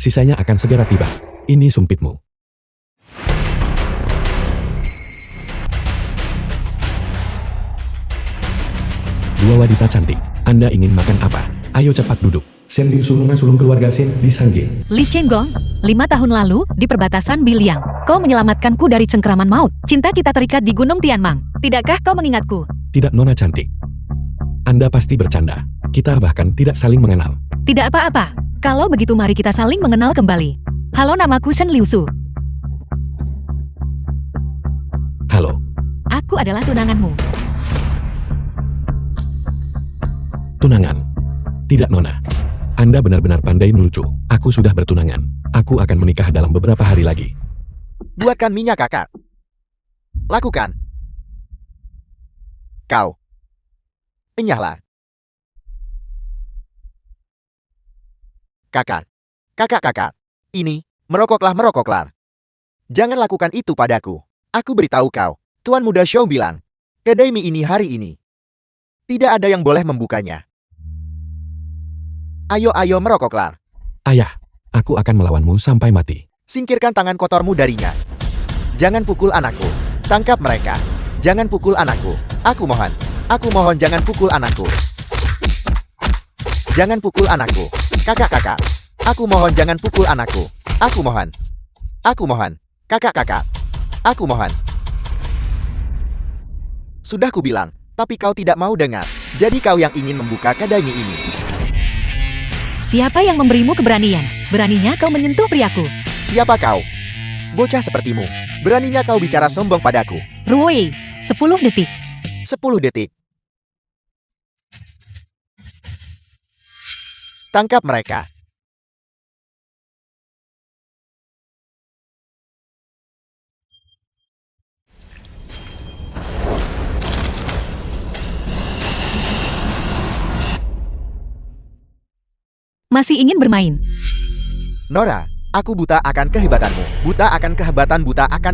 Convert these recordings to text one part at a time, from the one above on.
Sisanya akan segera tiba. Ini sumpitmu. Dua wanita cantik. Anda ingin makan apa? Ayo cepat duduk. Sen sulung keluarga Sen di Sangge. Li Chenggong, 5 tahun lalu, di perbatasan Biliang, kau menyelamatkanku dari cengkeraman maut. Cinta kita terikat di Gunung Tianmang. Tidakkah kau mengingatku? Tidak, Nona cantik. Anda pasti bercanda. Kita bahkan tidak saling mengenal. Tidak apa-apa. Kalau begitu mari kita saling mengenal kembali. Halo, namaku Shen Liusu. Halo. Aku adalah tunanganmu. Tunangan? Tidak, Nona. Anda benar-benar pandai melucu. Aku sudah bertunangan. Aku akan menikah dalam beberapa hari lagi. Buatkan minyak, kakak. Lakukan. Kau. Enyahlah. Kakak. Kakak. Ini, merokoklah. Jangan lakukan itu padaku. Aku beritahu kau. Tuan Muda Show bilang, kedai mie ini hari ini tidak ada yang boleh membukanya. Ayo merokoklah. Ayah, aku akan melawanmu sampai mati. Singkirkan tangan kotormu darinya. Jangan pukul anakku. Tangkap mereka. Jangan pukul anakku. Aku mohon jangan pukul anakku. Jangan pukul anakku. Kakak. Aku mohon jangan pukul anakku. Aku mohon. Kakak. Aku mohon. Sudah kubilang, tapi kau tidak mau dengar. Jadi kau yang ingin membuka kedai mie ini. Siapa yang memberimu keberanian? Beraninya kau menyentuh priaku. Siapa kau? Bocah sepertimu. Beraninya kau bicara sombong padaku. Ruwei, 10 detik. 10 detik. Tangkap mereka. Masih ingin bermain? Nora, aku buta akan kehebatanmu. Buta akan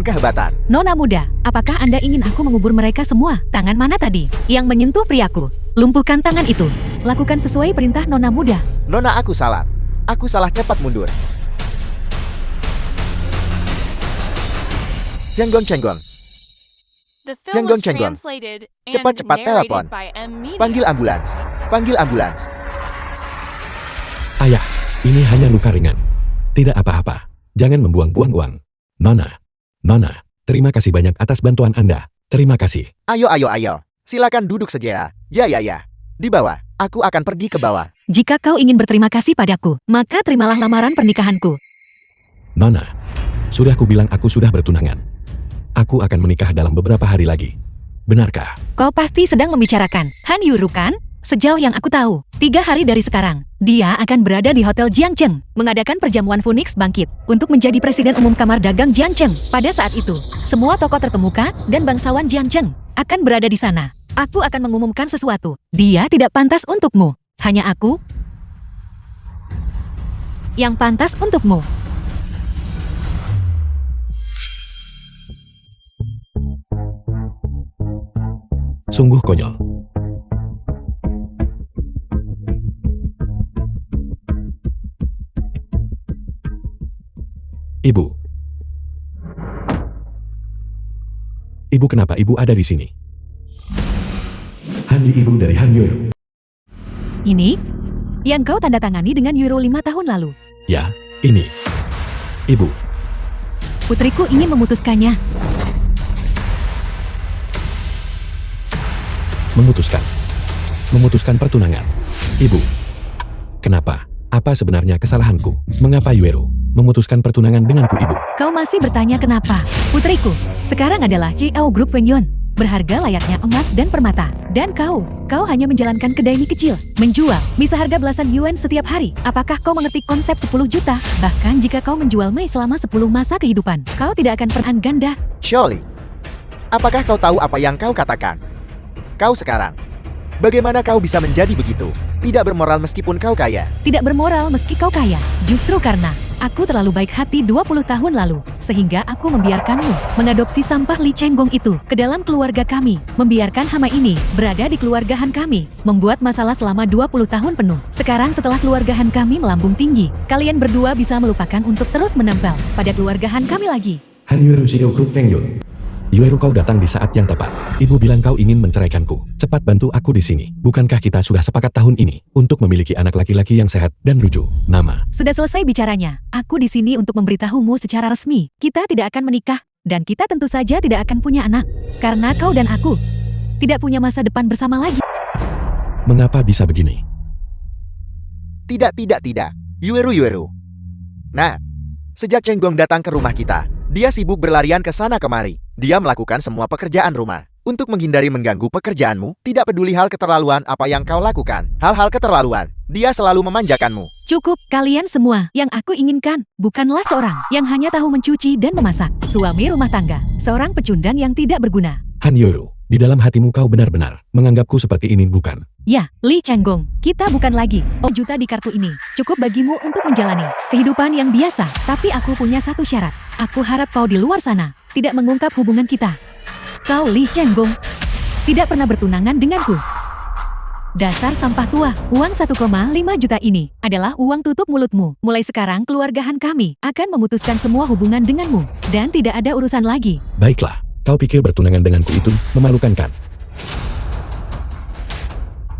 kehebatan. Nona muda, apakah Anda ingin aku mengubur mereka semua? Tangan mana tadi yang menyentuh priaku? Lumpuhkan tangan itu. Lakukan sesuai perintah Nona muda. Nona, aku salah. Cepat mundur. Cenggong. Cenggong. Cepat telepon. Panggil ambulans. Ayah, ini hanya luka ringan. Tidak apa-apa. Jangan membuang-buang uang. Nona, terima kasih banyak atas bantuan Anda. Terima kasih. Ayo. Silakan duduk segera. Ya. Di bawah. Aku akan pergi ke bawah. Jika kau ingin berterima kasih padaku, maka terimalah lamaran pernikahanku. Nona, sudah kubilang aku sudah bertunangan. Aku akan menikah dalam beberapa hari lagi. Benarkah? Kau pasti sedang membicarakan Han Yuru, kan? Sejauh yang aku tahu, 3 hari dari sekarang, dia akan berada di Hotel Jiangcheng, mengadakan perjamuan Phoenix Bangkit, untuk menjadi Presiden Umum Kamar Dagang Jiangcheng. Pada saat itu, semua tokoh terkemuka dan bangsawan Jiangcheng akan berada di sana. Aku akan mengumumkan sesuatu. Dia tidak pantas untukmu. Hanya aku yang pantas untukmu. Sungguh konyol. Ibu, kenapa ibu ada di sini? Ibu dari Han Yuru. Ini yang kau tanda tangani dengan Euro 5 tahun lalu. Ya, ini. Ibu. Putriku ingin memutuskannya. Memutuskan pertunangan. Ibu. Kenapa? Apa sebenarnya kesalahanku? Mengapa Yuero memutuskan pertunangan denganku, Ibu? Kau masih bertanya kenapa? Putriku, sekarang adalah CEO Group Wenyon. Berharga layaknya emas dan permata. Dan kau hanya menjalankan kedai mie kecil. Menjual mie seharga belasan yuan setiap hari. Apakah kau mengerti konsep 10 juta? Bahkan jika kau menjual mie selama 10 masa kehidupan, kau tidak akan pernah ganda. Shirley, apakah kau tahu apa yang kau katakan? Kau sekarang, bagaimana kau bisa menjadi begitu? Tidak bermoral meskipun kau kaya. Tidak bermoral meski kau kaya. Justru karena Aku terlalu baik hati 20 tahun lalu, sehingga aku membiarkanmu mengadopsi sampah Li Chenggong itu ke dalam keluarga kami, membiarkan hama ini berada di keluarga Han kami, membuat masalah selama 20 tahun penuh. Sekarang setelah keluarga Han kami melambung tinggi, kalian berdua bisa melupakan untuk terus menempel pada keluarga Han kami lagi. Han Yueru Shio Kruk Feng Yun. Yueru, kau datang di saat yang tepat. Ibu bilang kau ingin menceraikanku. Cepat bantu aku di sini. Bukankah kita sudah sepakat tahun ini untuk memiliki anak laki-laki yang sehat dan lucu? Nama. Sudah selesai bicaranya. Aku di sini untuk memberitahumu secara resmi. Kita tidak akan menikah, dan kita tentu saja tidak akan punya anak. Karena kau dan aku tidak punya masa depan bersama lagi. Mengapa bisa begini? Tidak. Yueru. Nah, sejak Chenggong datang ke rumah kita, dia sibuk berlarian ke sana kemari. Dia melakukan semua pekerjaan rumah. Untuk menghindari mengganggu pekerjaanmu, tidak peduli hal keterlaluan apa yang kau lakukan. Hal-hal keterlaluan, dia selalu memanjakanmu. Cukup, kalian semua. Yang aku inginkan bukanlah seorang yang hanya tahu mencuci dan memasak. Suami rumah tangga, seorang pecundang yang tidak berguna. Han Yueru, di dalam hatimu kau benar-benar menganggapku seperti ini, bukan? Ya, Li Chenggong, kita bukan lagi juta di kartu ini. Cukup bagimu untuk menjalani kehidupan yang biasa. Tapi aku punya satu syarat. Aku harap kau di luar sana tidak mengungkap hubungan kita. Kau Li Chenggong tidak pernah bertunangan denganku. Dasar sampah tua, uang 1,5 juta ini adalah uang tutup mulutmu. Mulai sekarang keluarga Han kami akan memutuskan semua hubungan denganmu. Dan tidak ada urusan lagi. Baiklah, kau pikir bertunangan denganku itu memalukan kan?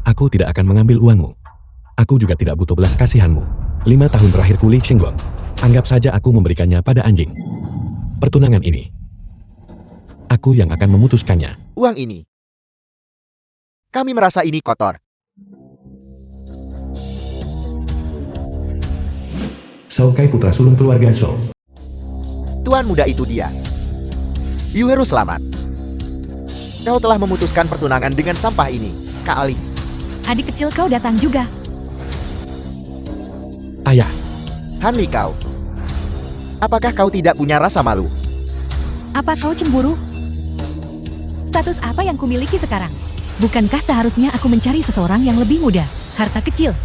Aku tidak akan mengambil uangmu. Aku juga tidak butuh belas kasihanmu. 5 tahun terakhirku Li Chenggong, anggap saja aku memberikannya pada anjing. Pertunangan ini, aku yang akan memutuskannya. Uang ini, kami merasa ini kotor. Shao Kai, putra sulung keluarga Shou. Tuan muda itu dia. Yueru, selamat. Kau telah memutuskan pertunangan dengan sampah ini, Kak Ali. Adik kecil kau datang juga. Ayah, Han Li, kau. Apakah kau tidak punya rasa malu? Apa kau cemburu? Status apa yang kumiliki sekarang? Bukankah seharusnya aku mencari seseorang yang lebih muda? Harta kecil.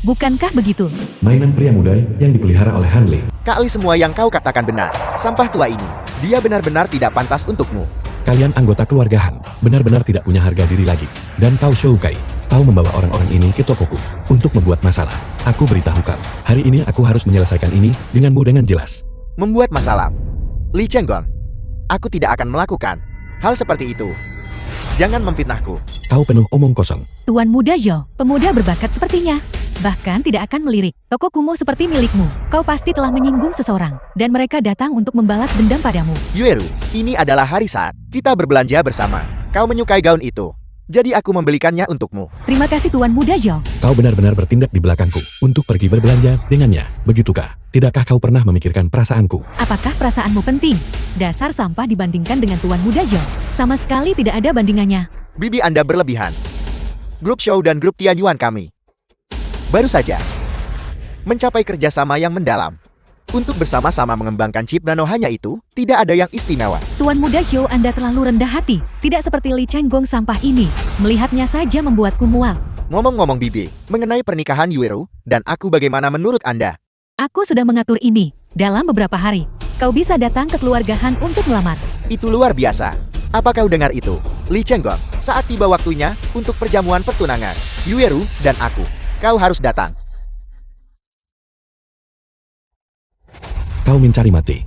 Bukankah begitu? mainan pria muda yang dipelihara oleh Han Li. Kak Ali, semua yang kau katakan benar. Sampah tua ini, dia benar-benar tidak pantas untukmu. Kalian anggota keluarga Han benar-benar tidak punya harga diri lagi. Dan kau Shou Kai, kau membawa orang-orang ini ke tokoku untuk membuat masalah. Aku beritahu kau, hari ini aku harus menyelesaikan ini denganmu dengan jelas. Membuat masalah. Li Chenggong, aku tidak akan melakukan hal seperti itu. Jangan memfitnahku. Kau penuh omong kosong. Tuan muda Zhou, pemuda berbakat sepertinya. Bahkan tidak akan melirik. Toko kumuh seperti milikmu. Kau pasti telah menyinggung seseorang. Dan mereka datang untuk membalas dendam padamu. Yueru, ini adalah hari saat kita berbelanja bersama. Kau menyukai gaun itu, jadi aku membelikannya untukmu. Terima kasih Tuan muda Zhou. Kau benar-benar bertindak di belakangku untuk pergi berbelanja dengannya. Begitukah? Tidakkah kau pernah memikirkan perasaanku? Apakah perasaanmu penting? Dasar sampah dibandingkan dengan Tuan muda Zhou. Sama sekali tidak ada bandingannya. Bibi Anda berlebihan. Grup Shou dan grup Tianyuan kami baru saja mencapai kerjasama yang mendalam. Untuk bersama-sama mengembangkan chip nano, hanya itu, tidak ada yang istimewa. Tuan muda Zhou, Anda terlalu rendah hati. Tidak seperti Li Chenggong sampah ini. Melihatnya saja membuatku mual. Ngomong-ngomong Bibi, mengenai pernikahan Yueru dan aku, bagaimana menurut Anda? Aku sudah mengatur ini. Dalam beberapa hari, kau bisa datang ke keluarga Han untuk melamar. Itu luar biasa. Apa kau dengar itu? Li Chenggong, saat tiba waktunya untuk perjamuan pertunangan. Yueru dan aku. Kau harus datang. Kau mencari mati.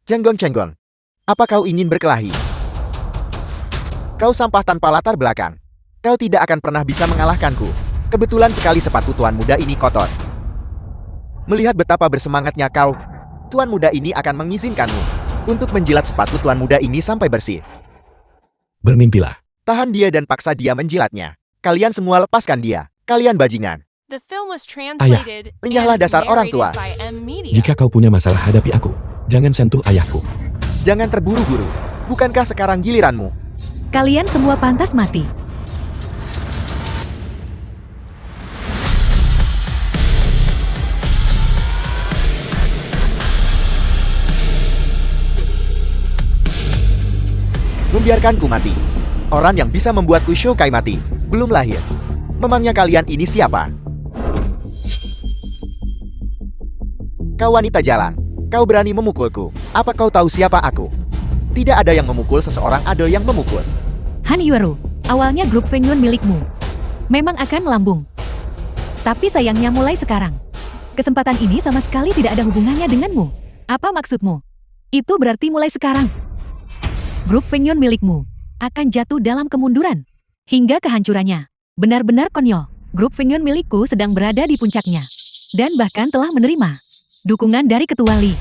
Chenggong, apa kau ingin berkelahi? Kau sampah tanpa latar belakang. Kau tidak akan pernah bisa mengalahkanku. Kebetulan sekali sepatu tuan muda ini kotor. Melihat betapa bersemangatnya kau, tuan muda ini akan mengizinkanmu untuk menjilat sepatu tuan muda ini sampai bersih. Bermimpilah. Tahan dia dan paksa dia menjilatnya. Kalian semua lepaskan dia. Kalian bajingan. Ayah, renyahlah dasar orang tua. Jika kau punya masalah, hadapi aku. Jangan sentuh ayahku. Jangan terburu-buru. Bukankah sekarang giliranmu? Kalian semua pantas mati. Membiarkanku mati. Orang yang bisa membuatku Shou Kai mati belum lahir. Memangnya kalian ini siapa? Kau wanita jalan. Kau berani memukulku. Apa kau tahu siapa aku? Tidak ada yang memukul seseorang, ada yang memukul. Han Yueru, awalnya grup Feng Yun milikmu. Memang akan melambung. Tapi sayangnya mulai sekarang, kesempatan ini sama sekali tidak ada hubungannya denganmu. Apa maksudmu? Itu berarti mulai sekarang, grup Feng Yun milikmu akan jatuh dalam kemunduran hingga kehancurannya. Benar-benar konyol. Grup Feng Yun milikku sedang berada di puncaknya dan bahkan telah menerima dukungan dari Ketua Li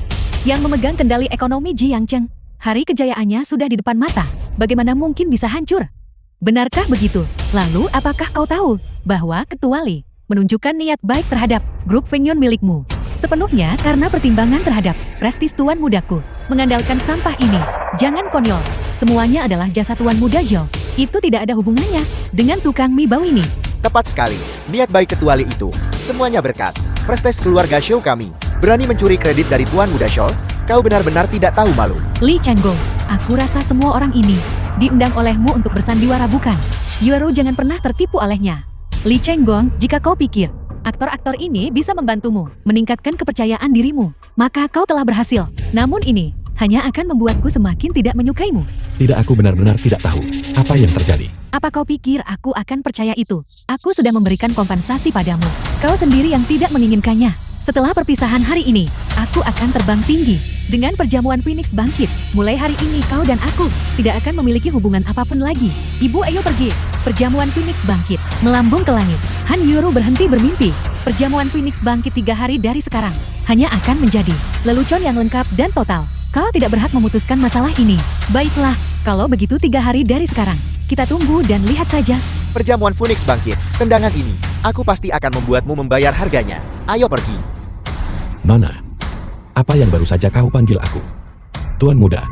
yang memegang kendali ekonomi Jiangcheng. Hari kejayaannya sudah di depan mata. Bagaimana mungkin bisa hancur? Benarkah begitu? Lalu apakah kau tahu bahwa Ketua Li menunjukkan niat baik terhadap grup Feng Yun milikmu sepenuhnya karena pertimbangan terhadap prestis tuan mudaku. Mengandalkan sampah ini, jangan konyol. Semuanya adalah jasa tuan muda Zhou. Itu tidak ada hubungannya dengan tukang mie bau ini. Tepat sekali. Niat baik Ketua Li itu semuanya berkat prestis keluarga Zhou kami. Berani mencuri kredit dari tuan muda Zhou? Kau benar-benar tidak tahu malu. Li Changgong, aku rasa semua orang ini diundang olehmu untuk bersandiwara bukan? Yueru jangan pernah tertipu olehnya. Li Changgong, jika kau pikir aktor-aktor ini bisa membantumu meningkatkan kepercayaan dirimu, maka kau telah berhasil. Namun ini hanya akan membuatku semakin tidak menyukaimu. Tidak, aku benar-benar tidak tahu apa yang terjadi. Apa kau pikir aku akan percaya itu? Aku sudah memberikan kompensasi padamu. Kau sendiri yang tidak menginginkannya. Setelah perpisahan hari ini, aku akan terbang tinggi dengan perjamuan Phoenix bangkit. Mulai hari ini kau dan aku tidak akan memiliki hubungan apapun lagi. Ibu, ayo pergi. Perjamuan Phoenix bangkit, melambung ke langit. Han Yueru berhenti bermimpi. Perjamuan Phoenix bangkit 3 hari dari sekarang hanya akan menjadi lelucon yang lengkap dan total. Kau tidak berhak memutuskan masalah ini. Baiklah, kalau begitu 3 hari dari sekarang. Kita tunggu dan lihat saja. Perjamuan Phoenix bangkit. Tendangan ini, aku pasti akan membuatmu membayar harganya. Ayo pergi. Nona, apa yang baru saja kau panggil aku? Tuan muda.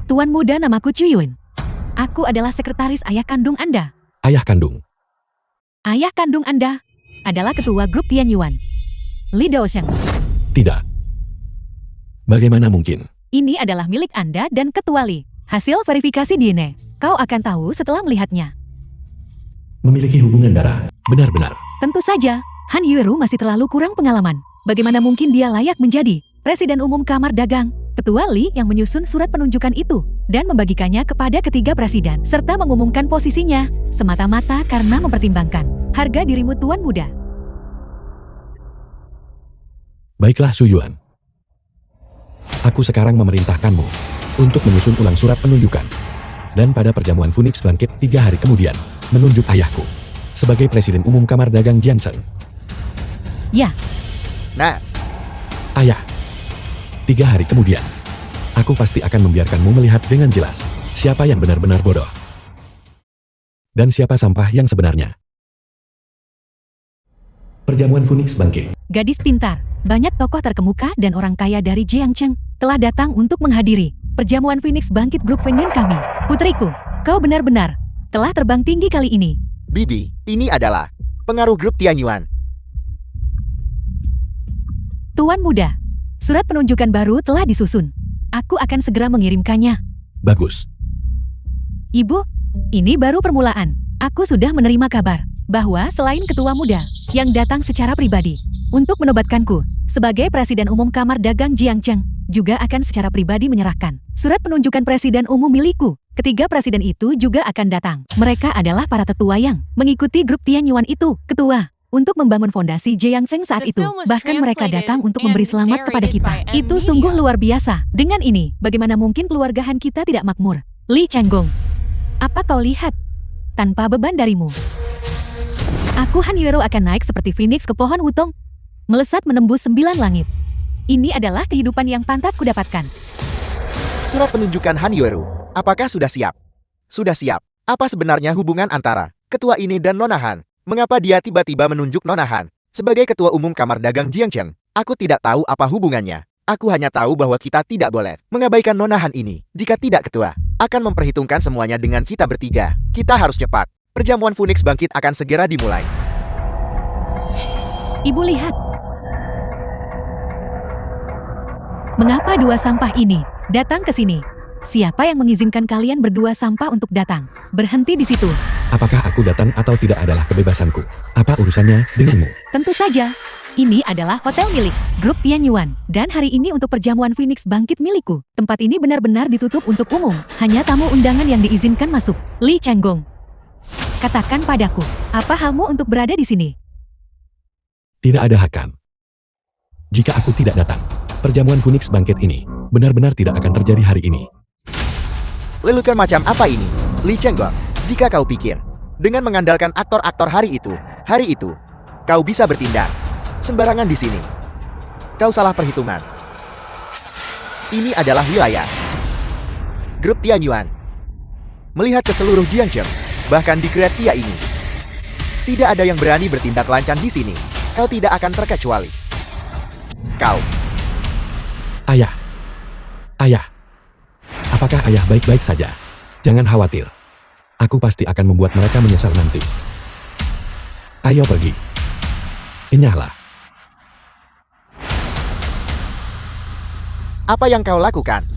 Tuan muda, namaku Chuyun. Aku adalah sekretaris ayah kandung Anda. Ayah kandung. Ayah kandung Anda adalah ketua grup Tianyuan, Li Daosheng. Tidak. Bagaimana mungkin? Ini adalah milik Anda dan Ketua Li. Hasil verifikasi DNA. Kau akan tahu setelah melihatnya. Memiliki hubungan darah. Benar-benar. Tentu saja, Han Yueru masih terlalu kurang pengalaman. Bagaimana mungkin dia layak menjadi Presiden Umum Kamar Dagang? Ketua Li yang menyusun surat penunjukan itu dan membagikannya kepada ketiga presiden serta mengumumkan posisinya semata-mata karena mempertimbangkan harga dirimu tuan muda. Baiklah Suyuan. Aku sekarang memerintahkanmu untuk menyusun ulang surat penunjukan. Dan pada perjamuan Phoenix bangkit 3 hari kemudian, menunjuk ayahku sebagai Presiden Umum Kamar Dagang Jiangcheng. Ya. Nah, Ayah, 3 hari kemudian, aku pasti akan membiarkanmu melihat dengan jelas siapa yang benar-benar bodoh dan siapa sampah yang sebenarnya. Perjamuan Phoenix bangkit. Gadis pintar, banyak tokoh terkemuka dan orang kaya dari Jiangcheng telah datang untuk menghadiri perjamuan Phoenix bangkit grup Feng Yun kami. Putriku, kau benar-benar telah terbang tinggi kali ini. Bibi, ini adalah pengaruh grup Tianyuan. Tuan muda, surat penunjukan baru telah disusun. Aku akan segera mengirimkannya. Bagus. Ibu, ini baru permulaan. Aku sudah menerima kabar bahwa selain ketua muda yang datang secara pribadi untuk menobatkanku sebagai Presiden Umum Kamar Dagang Jiangcheng, juga akan secara pribadi menyerahkan surat penunjukan Presiden Umum milikku. Ketiga presiden itu juga akan datang. Mereka adalah para tetua yang mengikuti grup Tianyuan itu. Ketua untuk membangun fondasi Jiangcheng saat itu. Bahkan mereka datang untuk memberi selamat kepada kita. Itu sungguh luar biasa. Dengan ini, bagaimana mungkin keluarga Han kita tidak makmur? Li Changgong, apa kau lihat? Tanpa beban darimu, aku Han Yueru akan naik seperti Phoenix ke pohon wutong, melesat menembus 9 langit. Ini adalah kehidupan yang pantas kudapatkan. Surat penunjukan Han Yueru, apakah sudah siap? Sudah siap. Apa sebenarnya hubungan antara ketua ini dan Nona Han? Mengapa dia tiba-tiba menunjuk Nona Han sebagai ketua umum Kamar Dagang Jiangcheng? Aku tidak tahu apa hubungannya. Aku hanya tahu bahwa kita tidak boleh mengabaikan Nona Han ini. Jika tidak, ketua akan memperhitungkan semuanya dengan kita bertiga. Kita harus cepat. Perjamuan Phoenix bangkit akan segera dimulai. Ibu lihat. Mengapa dua sampah ini datang ke sini? Siapa yang mengizinkan kalian berdua sampah untuk datang? Berhenti di situ. Apakah aku datang atau tidak adalah kebebasanku. Apa urusannya denganmu? Tentu saja, Ini adalah hotel milik grup Tianyuan. Dan hari ini untuk perjamuan Phoenix Bangkit milikku. Tempat ini benar-benar ditutup untuk umum. Hanya tamu undangan yang diizinkan masuk. Li Changgong, katakan padaku, apa halmu untuk berada di sini? Tidak ada hakan. Jika aku tidak datang, perjamuan Phoenix Bangkit ini benar-benar tidak akan terjadi hari ini. Lelucon macam apa ini? Li Changgong, jika kau pikir, dengan mengandalkan aktor-aktor hari itu, kau bisa bertindak sembarangan di sini. Kau salah perhitungan. Ini adalah wilayah grup Tianyuan. Melihat ke seluruh Jiangcheng, bahkan di Grazia ini, tidak ada yang berani bertindak lancang di sini. Kau tidak akan terkecuali. Kau. Ayah. Ayah. Apakah ayah baik-baik saja? Jangan khawatir. Aku pasti akan membuat mereka menyesal nanti. Ayo pergi. Enyahlah. Apa yang kau lakukan?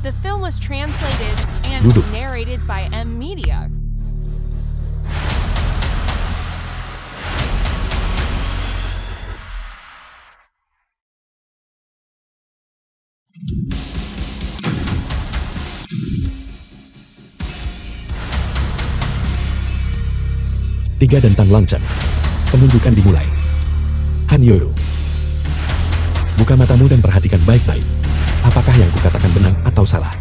The film was translated and Duduk. narrated by M Media. Tiga dan Tan Lancen. Penunjukan dimulai. Han Yoru. Buka matamu dan perhatikan baik-baik. Apakah yang kukatakan benar atau salah?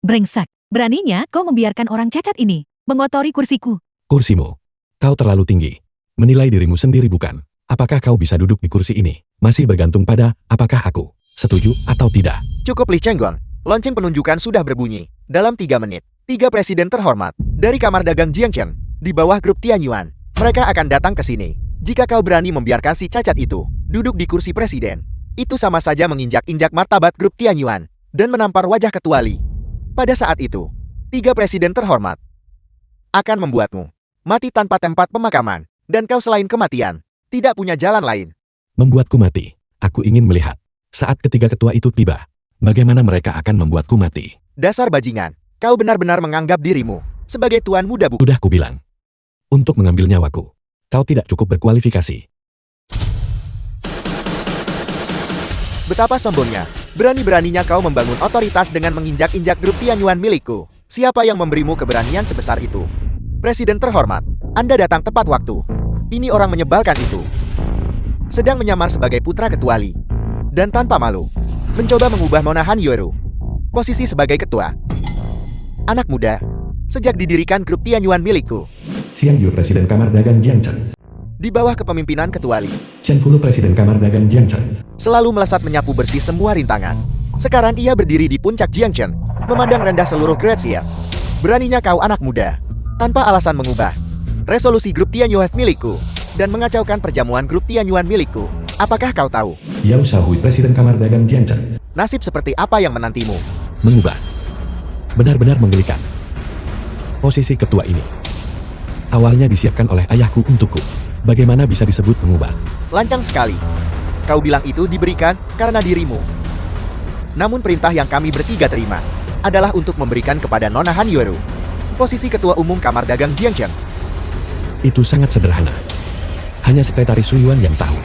Brengsek, beraninya kau membiarkan orang cacat ini mengotori kursiku. Kursimu. Kau terlalu tinggi. Menilai dirimu sendiri bukan. Apakah kau bisa duduk di kursi ini? Masih bergantung pada apakah aku setuju atau tidak. Cukup Li Changgong. Lonceng penunjukan sudah berbunyi. Dalam 3 menit, 3 presiden terhormat dari Kamar Dagang Jiangcheng di bawah grup Tianyuan. Mereka akan datang ke sini. Jika kau berani membiarkan si cacat itu duduk di kursi presiden, itu sama saja menginjak-injak martabat grup Tianyuan dan menampar wajah Ketua Li. Pada saat itu, 3 presiden terhormat akan membuatmu mati tanpa tempat pemakaman, dan kau selain kematian, tidak punya jalan lain. Membuatku mati. Aku ingin melihat. Saat ketiga ketua itu tiba, bagaimana mereka akan membuatku mati. Dasar bajingan, kau benar-benar menganggap dirimu sebagai tuan muda bukan? Udah kubilang. Untuk mengambil nyawaku, kau tidak cukup berkualifikasi. Betapa sombongnya, berani-beraninya kau membangun otoritas dengan menginjak-injak grup Tianyuan milikku. Siapa yang memberimu keberanian sebesar itu? Presiden terhormat, Anda datang tepat waktu. Ini orang menyebalkan itu. Sedang menyamar sebagai putra Ketua Li. Dan tanpa malu, mencoba mengubah Mona Han Yoru posisi sebagai ketua. Anak muda, sejak didirikan grup Tianyuan milikku, Xiang Yu Presiden Kamar Dagang Jiangcheng. di bawah kepemimpinan Ketua Li, Chen Fulu Presiden Kamar Dagang Jiangcheng. selalu melesat menyapu bersih semua rintangan. Sekarang ia berdiri di puncak Jiangcheng, memandang rendah seluruh Grazia. Beraninya kau anak muda, tanpa alasan mengubah resolusi grup Tianyuan milikku, dan mengacaukan perjamuan grup Tianyuan milikku. Apakah kau tahu Yao Shaohui Presiden Kamar Dagang Jiangcheng. nasib seperti apa yang menantimu? Mengubah. Benar-benar menggelikan. Posisi ketua ini awalnya disiapkan oleh ayahku untukku. Bagaimana bisa disebut mengubah? Lancang sekali. Kau bilang itu diberikan karena dirimu. Namun perintah yang kami bertiga terima adalah untuk memberikan kepada Nona Han Yoru posisi Ketua Umum Kamar Dagang Jiangcheng. Itu sangat sederhana. Hanya Sekretaris Su Yuan yang tahu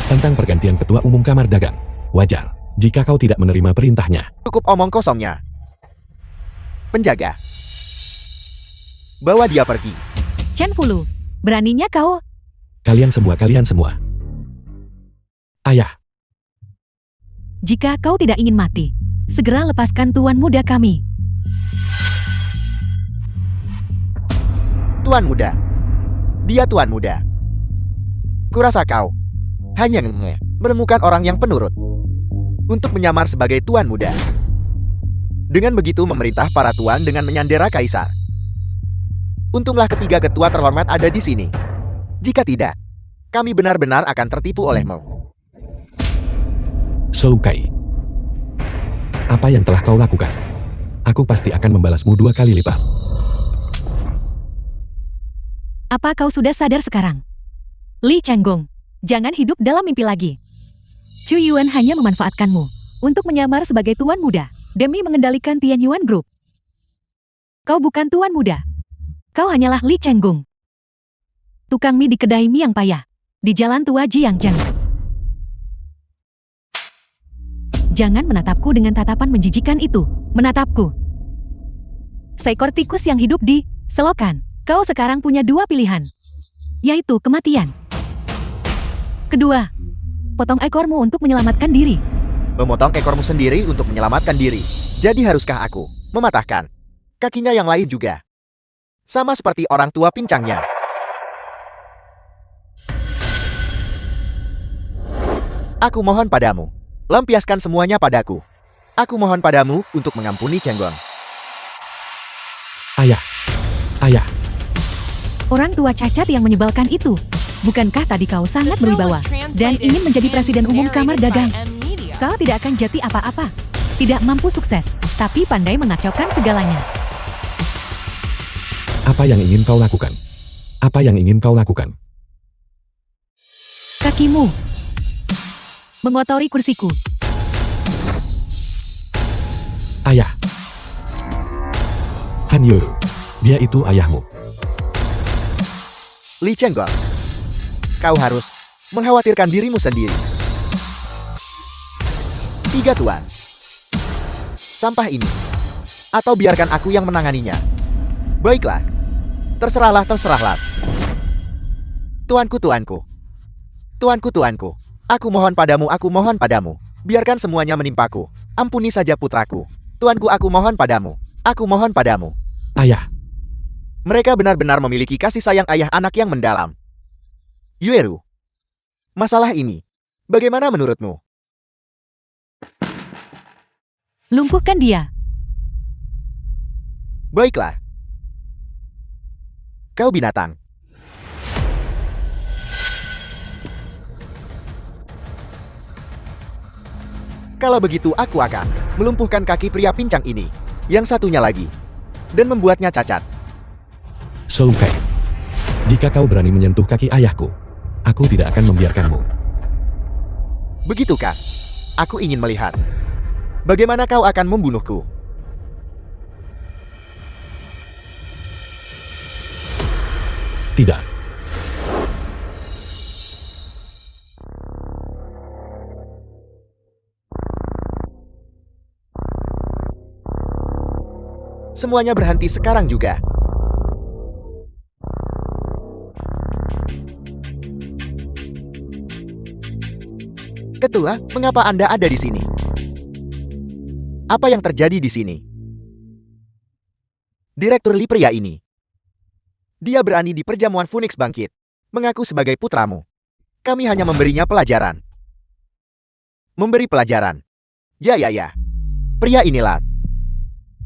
tentang pergantian Ketua Umum Kamar Dagang. Wajar jika kau tidak menerima perintahnya. Cukup omong kosongnya. Penjaga, bawa dia pergi. Chen Fulu, beraninya kau? Kalian semua. Ayah, Jika kau tidak ingin mati, segera lepaskan tuan muda kami. Tuan muda. Dia tuan muda. Kurasa kau hanya menemukan orang yang penurut untuk menyamar sebagai tuan muda. Dengan begitu memerintah para tuan dengan menyandera kaisar. Untunglah ketiga ketua terhormat ada di sini. Jika tidak, kami benar-benar akan tertipu olehmu. Shou Kai. Apa yang telah kau lakukan? Aku pasti akan membalasmu 2 kali lipat. Apa kau sudah sadar sekarang? Li Changgong, jangan hidup dalam mimpi lagi. Chu Yuan hanya memanfaatkanmu untuk menyamar sebagai tuan muda demi mengendalikan Tianyuan Group. Kau bukan tuan muda. Kau hanyalah Li Changgong. tukang mie di kedai mie yang payah. Di Jalan Tua Jiangzheng. Jangan menatapku dengan tatapan menjijikan itu. Menatapku. Seekor tikus yang hidup di selokan. Kau sekarang punya dua pilihan. Yaitu kematian. Kedua, potong ekormu untuk menyelamatkan diri. Memotong ekormu sendiri untuk menyelamatkan diri. Jadi haruskah aku mematahkan kakinya yang lain juga? Sama seperti orang tua pincangnya. Aku mohon padamu, lampiaskan semuanya padaku. Aku mohon padamu untuk mengampuni Chenggong. Ayah. Ayah. Orang tua cacat yang menyebalkan itu. Bukankah tadi kau sangat The film berwibawa was dan translated ingin menjadi and presiden umum Kamar narrated by Dagang? M Media. Kau tidak akan jadi apa-apa. Tidak mampu sukses, tapi pandai mengacaukan segalanya. Apa yang ingin kau lakukan? Apa yang ingin kau lakukan? Kakimu mengotori kursiku. Ayah. Han Yoru. Dia itu ayahmu. Li Chenggong, kau harus mengkhawatirkan dirimu sendiri. 3 tuan. Sampah ini. Atau biarkan aku yang menanganinya. Baiklah. Terserahlah, terserahlah. Tuanku, tuanku. Tuanku, tuanku. Aku mohon padamu. Biarkan semuanya menimpaku. Ampuni saja putraku. Tuanku, aku mohon padamu. Aku mohon padamu. Ayah. Mereka benar-benar memiliki kasih sayang ayah anak yang mendalam. Yueru, masalah ini, bagaimana menurutmu? Lumpuhkan dia. Baiklah. Kau binatang. Kalau begitu aku akan melumpuhkan kaki pria pincang ini. Yang satunya lagi. Dan membuatnya cacat. Shou Kai. Jika kau berani menyentuh kaki ayahku, aku tidak akan membiarkanmu. Begitukah? Aku ingin melihat. Bagaimana kau akan membunuhku? Tidak. Semuanya berhenti sekarang juga. Ketua, mengapa Anda ada di sini? Apa yang terjadi di sini? Direktur Li pria ini. Dia berani di perjamuan Phoenix Bangkit. Mengaku sebagai putramu. Kami hanya memberinya pelajaran. Memberi pelajaran. Ya. Pria inilah.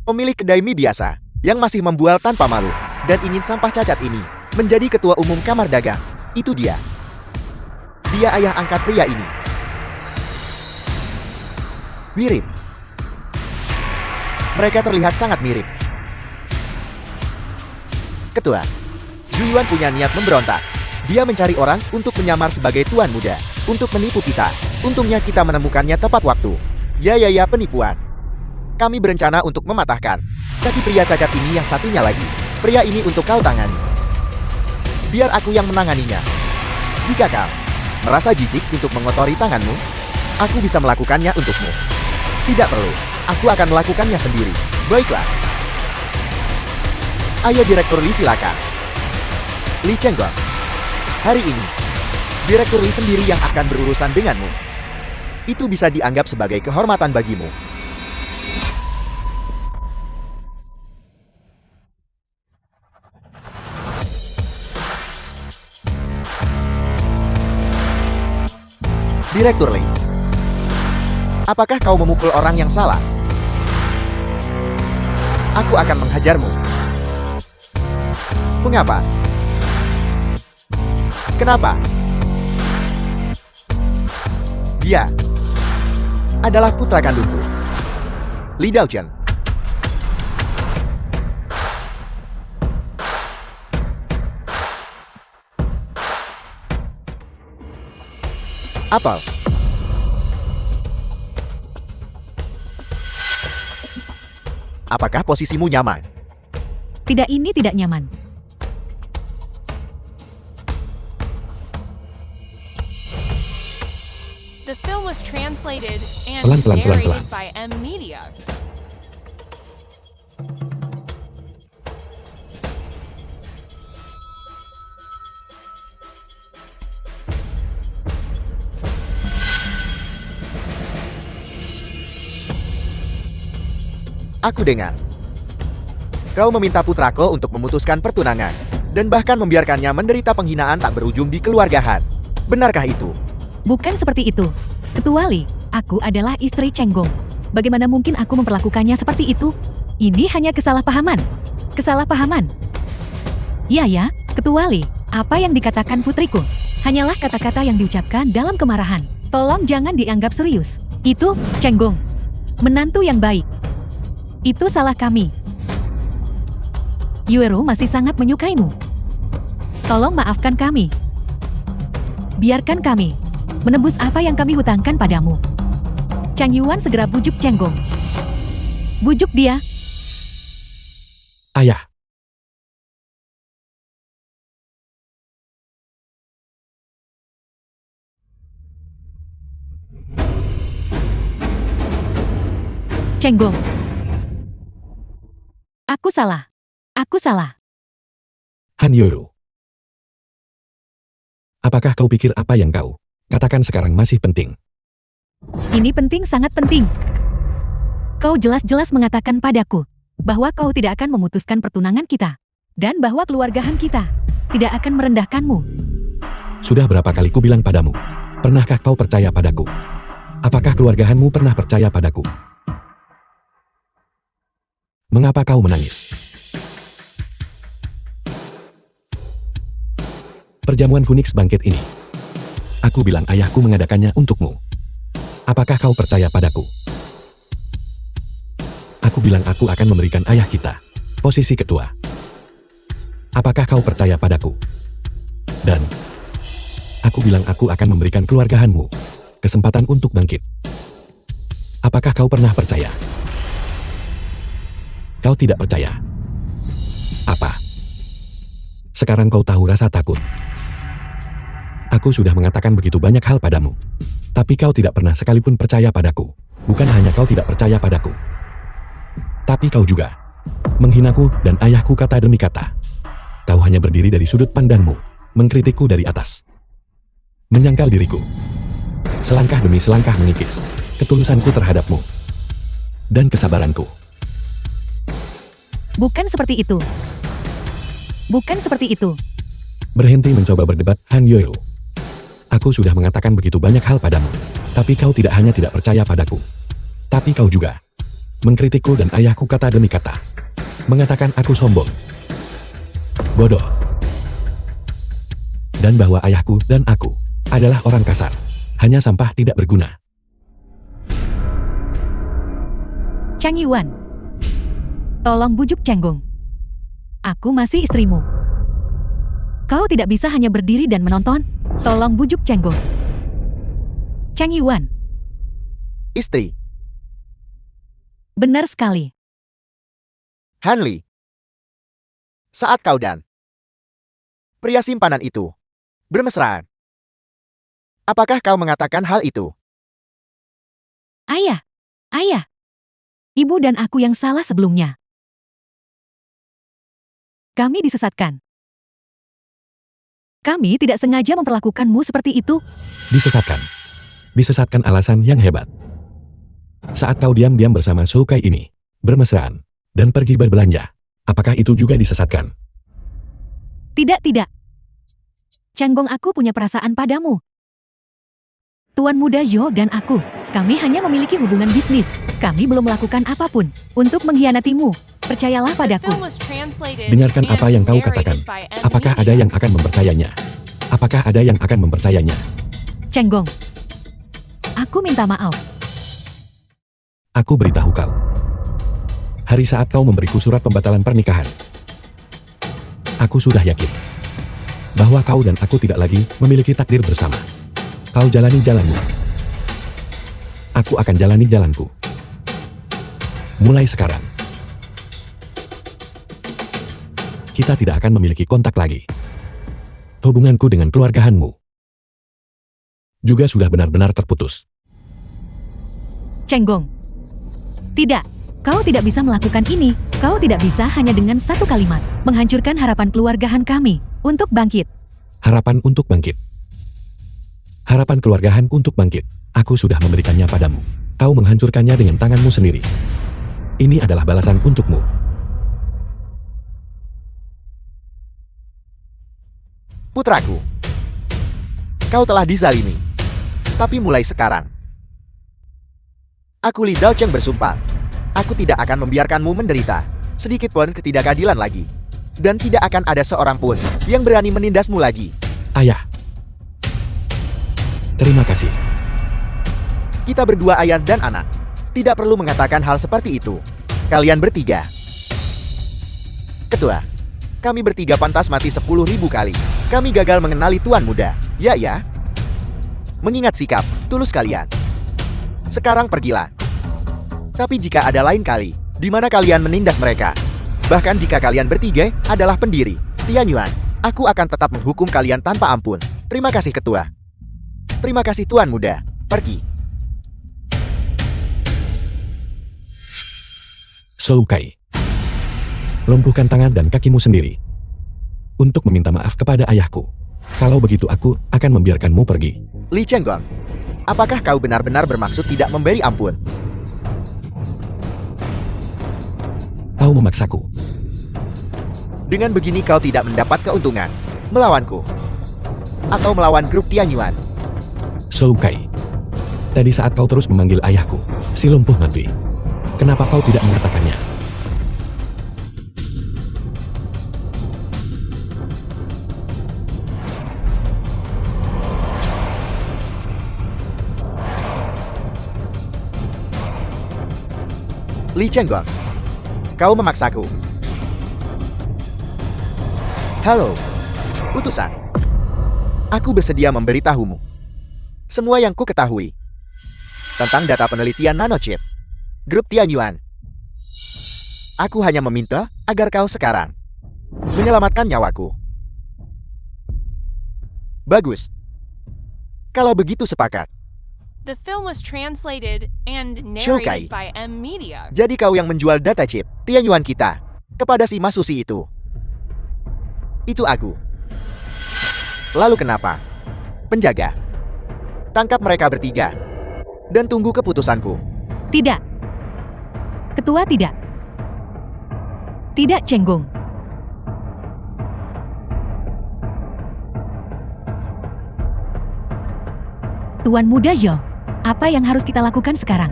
Pemilik kedai mie biasa. Yang masih membual tanpa malu. Dan ingin sampah cacat ini. Menjadi ketua umum Kamar Dagang. Itu dia. Dia ayah angkat pria ini. Mirip. Mereka terlihat sangat mirip. Ketua, Zuyuan punya niat memberontak. Dia mencari orang untuk menyamar sebagai tuan muda. Untuk menipu kita. Untungnya kita menemukannya tepat waktu. Ya, penipuan. Kami berencana untuk mematahkan kaki pria cacat ini yang satunya lagi. Pria ini untuk kau tangani. Biar aku yang menanganinya. Jika kau merasa jijik untuk mengotori tanganmu, aku bisa melakukannya untukmu. Tidak perlu, aku akan melakukannya sendiri. Baiklah. Ayo Direktur Li silakan. Li Chenggong. Hari ini, Direktur Li sendiri yang akan berurusan denganmu. Itu bisa dianggap sebagai kehormatan bagimu. Direktur Li. Apakah kau memukul orang yang salah? Aku akan menghajarmu. Mengapa? Kenapa? Dia adalah putra kandungku, Li Daochen. Apel. Apakah posisimu nyaman? Tidak, ini tidak nyaman. The film was translated and Pelan, pelan, pelan, narrated pelan. by M Media. Aku dengar. Kau meminta putrako untuk memutuskan pertunangan, dan bahkan membiarkannya menderita penghinaan tak berujung di keluargahan. Benarkah itu? Bukan seperti itu. Kecuali, aku adalah istri Cenggong. Bagaimana mungkin aku memperlakukannya seperti itu? Ini hanya kesalahpahaman. Kesalahpahaman. Ya, kecuali, apa yang dikatakan putriku? Hanyalah kata-kata yang diucapkan dalam kemarahan. Tolong jangan dianggap serius. Itu, Cenggong. Menantu yang baik. Itu salah kami. Yuero masih sangat menyukaimu. Tolong maafkan kami. Biarkan kami menebus apa yang kami hutangkan padamu. Chang Yuan segera bujuk Cenggong. Bujuk dia. Ayah, Cenggong. Aku salah. Aku salah. Han Yoru. Apakah kau pikir apa yang kau katakan sekarang masih penting? Ini penting, sangat penting. Kau jelas-jelas mengatakan padaku bahwa kau tidak akan memutuskan pertunangan kita dan bahwa keluargahan kita tidak akan merendahkanmu. Sudah berapa kali ku bilang padamu? Pernahkah kau percaya padaku? Apakah keluargahanmu pernah percaya padaku? Mengapa kau menangis? Perjamuan Phoenix bangkit ini. Aku bilang ayahku mengadakannya untukmu. Apakah kau percaya padaku? Aku bilang aku akan memberikan ayah kita posisi ketua. Apakah kau percaya padaku? Dan aku bilang aku akan memberikan keluargahanmu kesempatan untuk bangkit. Apakah kau pernah percaya? Kau tidak percaya. Apa? Sekarang kau tahu rasa takut. Aku sudah mengatakan begitu banyak hal padamu. Tapi kau tidak pernah sekalipun percaya padaku. Bukan hanya kau tidak percaya padaku. Tapi kau juga menghinaku dan ayahku kata demi kata. Kau hanya berdiri dari sudut pandangmu, mengkritikku dari atas. Menyangkal diriku. Selangkah demi selangkah mengikis ketulusanku terhadapmu. Dan kesabaranku. Bukan seperti itu. Bukan seperti itu. Berhenti mencoba berdebat, Han Yoru. Aku sudah mengatakan begitu banyak hal padamu. Tapi kau tidak hanya tidak percaya padaku. Tapi kau juga mengkritikku dan ayahku kata demi kata. Mengatakan aku sombong. Bodoh. Dan bahwa ayahku dan aku adalah orang kasar. Hanya sampah tidak berguna. Chang Yuan. Tolong bujuk Cenggong. Aku masih istrimu. Kau tidak bisa hanya berdiri dan menonton. Tolong bujuk Cenggong. Chang Yuan. Istri, Benar sekali. Hanli. Saat kau dan pria simpanan itu bermesraan. Apakah kau mengatakan hal itu? Ayah. Ibu dan aku yang salah sebelumnya. Kami disesatkan. Kami tidak sengaja memperlakukanmu seperti itu. Disesatkan. Disesatkan alasan yang hebat. Saat kau diam-diam bersama Soukai ini, bermesraan, dan pergi berbelanja, apakah itu juga disesatkan? Tidak. Cenggong, aku punya perasaan padamu. Tuan muda Yo dan aku, kami hanya memiliki hubungan bisnis. Kami belum melakukan apapun untuk mengkhianatimu. Percayalah The padaku. film was translated Dengarkan and apa yang kau narrated katakan. by M Apakah ada Media. yang akan mempercayainya? Apakah ada yang akan mempercayainya? Cenggong, aku minta maaf. Aku beritahu kau. Hari saat kau memberiku surat pembatalan pernikahan, aku sudah yakin bahwa kau dan aku tidak lagi memiliki takdir bersama. Kau jalani jalanmu. Aku akan jalani jalanku. Mulai sekarang, kita tidak akan memiliki kontak lagi. Hubunganku dengan keluargahanmu juga sudah benar-benar terputus. Cenggong. Tidak, kau tidak bisa melakukan ini. Kau tidak bisa hanya dengan satu kalimat menghancurkan harapan keluargahan kami untuk bangkit. Harapan untuk bangkit. Harapan keluargahan untuk bangkit. Aku sudah memberikannya padamu. Kau menghancurkannya dengan tanganmu sendiri. Ini adalah balasan untukmu. Putraku, kau telah dizalimi. Tapi mulai sekarang, aku Li Daocheng bersumpah, aku tidak akan membiarkanmu menderita sedikit pun ketidakadilan lagi. Dan tidak akan ada seorang pun yang berani menindasmu lagi. Ayah. Terima kasih. Kita berdua ayah dan anak. Tidak perlu mengatakan hal seperti itu. Kalian bertiga. Ketua, kami bertiga pantas mati 10.000 kali. Kami gagal mengenali Tuan Muda. Ya. Mengingat sikap tulus kalian. Sekarang pergilah. Tapi jika ada lain kali, di mana kalian menindas mereka, bahkan jika kalian bertiga adalah pendiri Tianyuan, aku akan tetap menghukum kalian tanpa ampun. Terima kasih Ketua. Terima kasih Tuan Muda. Pergi. Soukai. Lumpuhkan tangan dan kakimu sendiri. Untuk meminta maaf kepada ayahku. Kalau begitu aku akan membiarkanmu pergi. Li Cenggong, apakah kau benar-benar bermaksud tidak memberi ampun? Kau memaksaku. Dengan begini kau tidak mendapat keuntungan melawanku atau melawan grup Tianyuan. Soukai. Tadi saat kau terus memanggil ayahku, si lumpuh mati. Kenapa kau tidak mengatakannya? Li Cenggong, kau memaksaku. Halo, utusan. Aku bersedia memberitahumu semua yang ku ketahui tentang data penelitian nanochip grup Tianyuan. Aku hanya meminta agar kau sekarang menyelamatkan nyawaku. Bagus. Kalau begitu sepakat. The film was translated and Shokai. narrated by M Media. Jadi kau yang menjual data chip Tianyuan kita kepada si Masusi itu. Itu aku. Lalu kenapa? Penjaga, tangkap mereka bertiga dan tunggu keputusanku. Tidak. Ketua tidak. Tidak Cenggong. Tuan Muda Zhou, apa yang harus kita lakukan sekarang?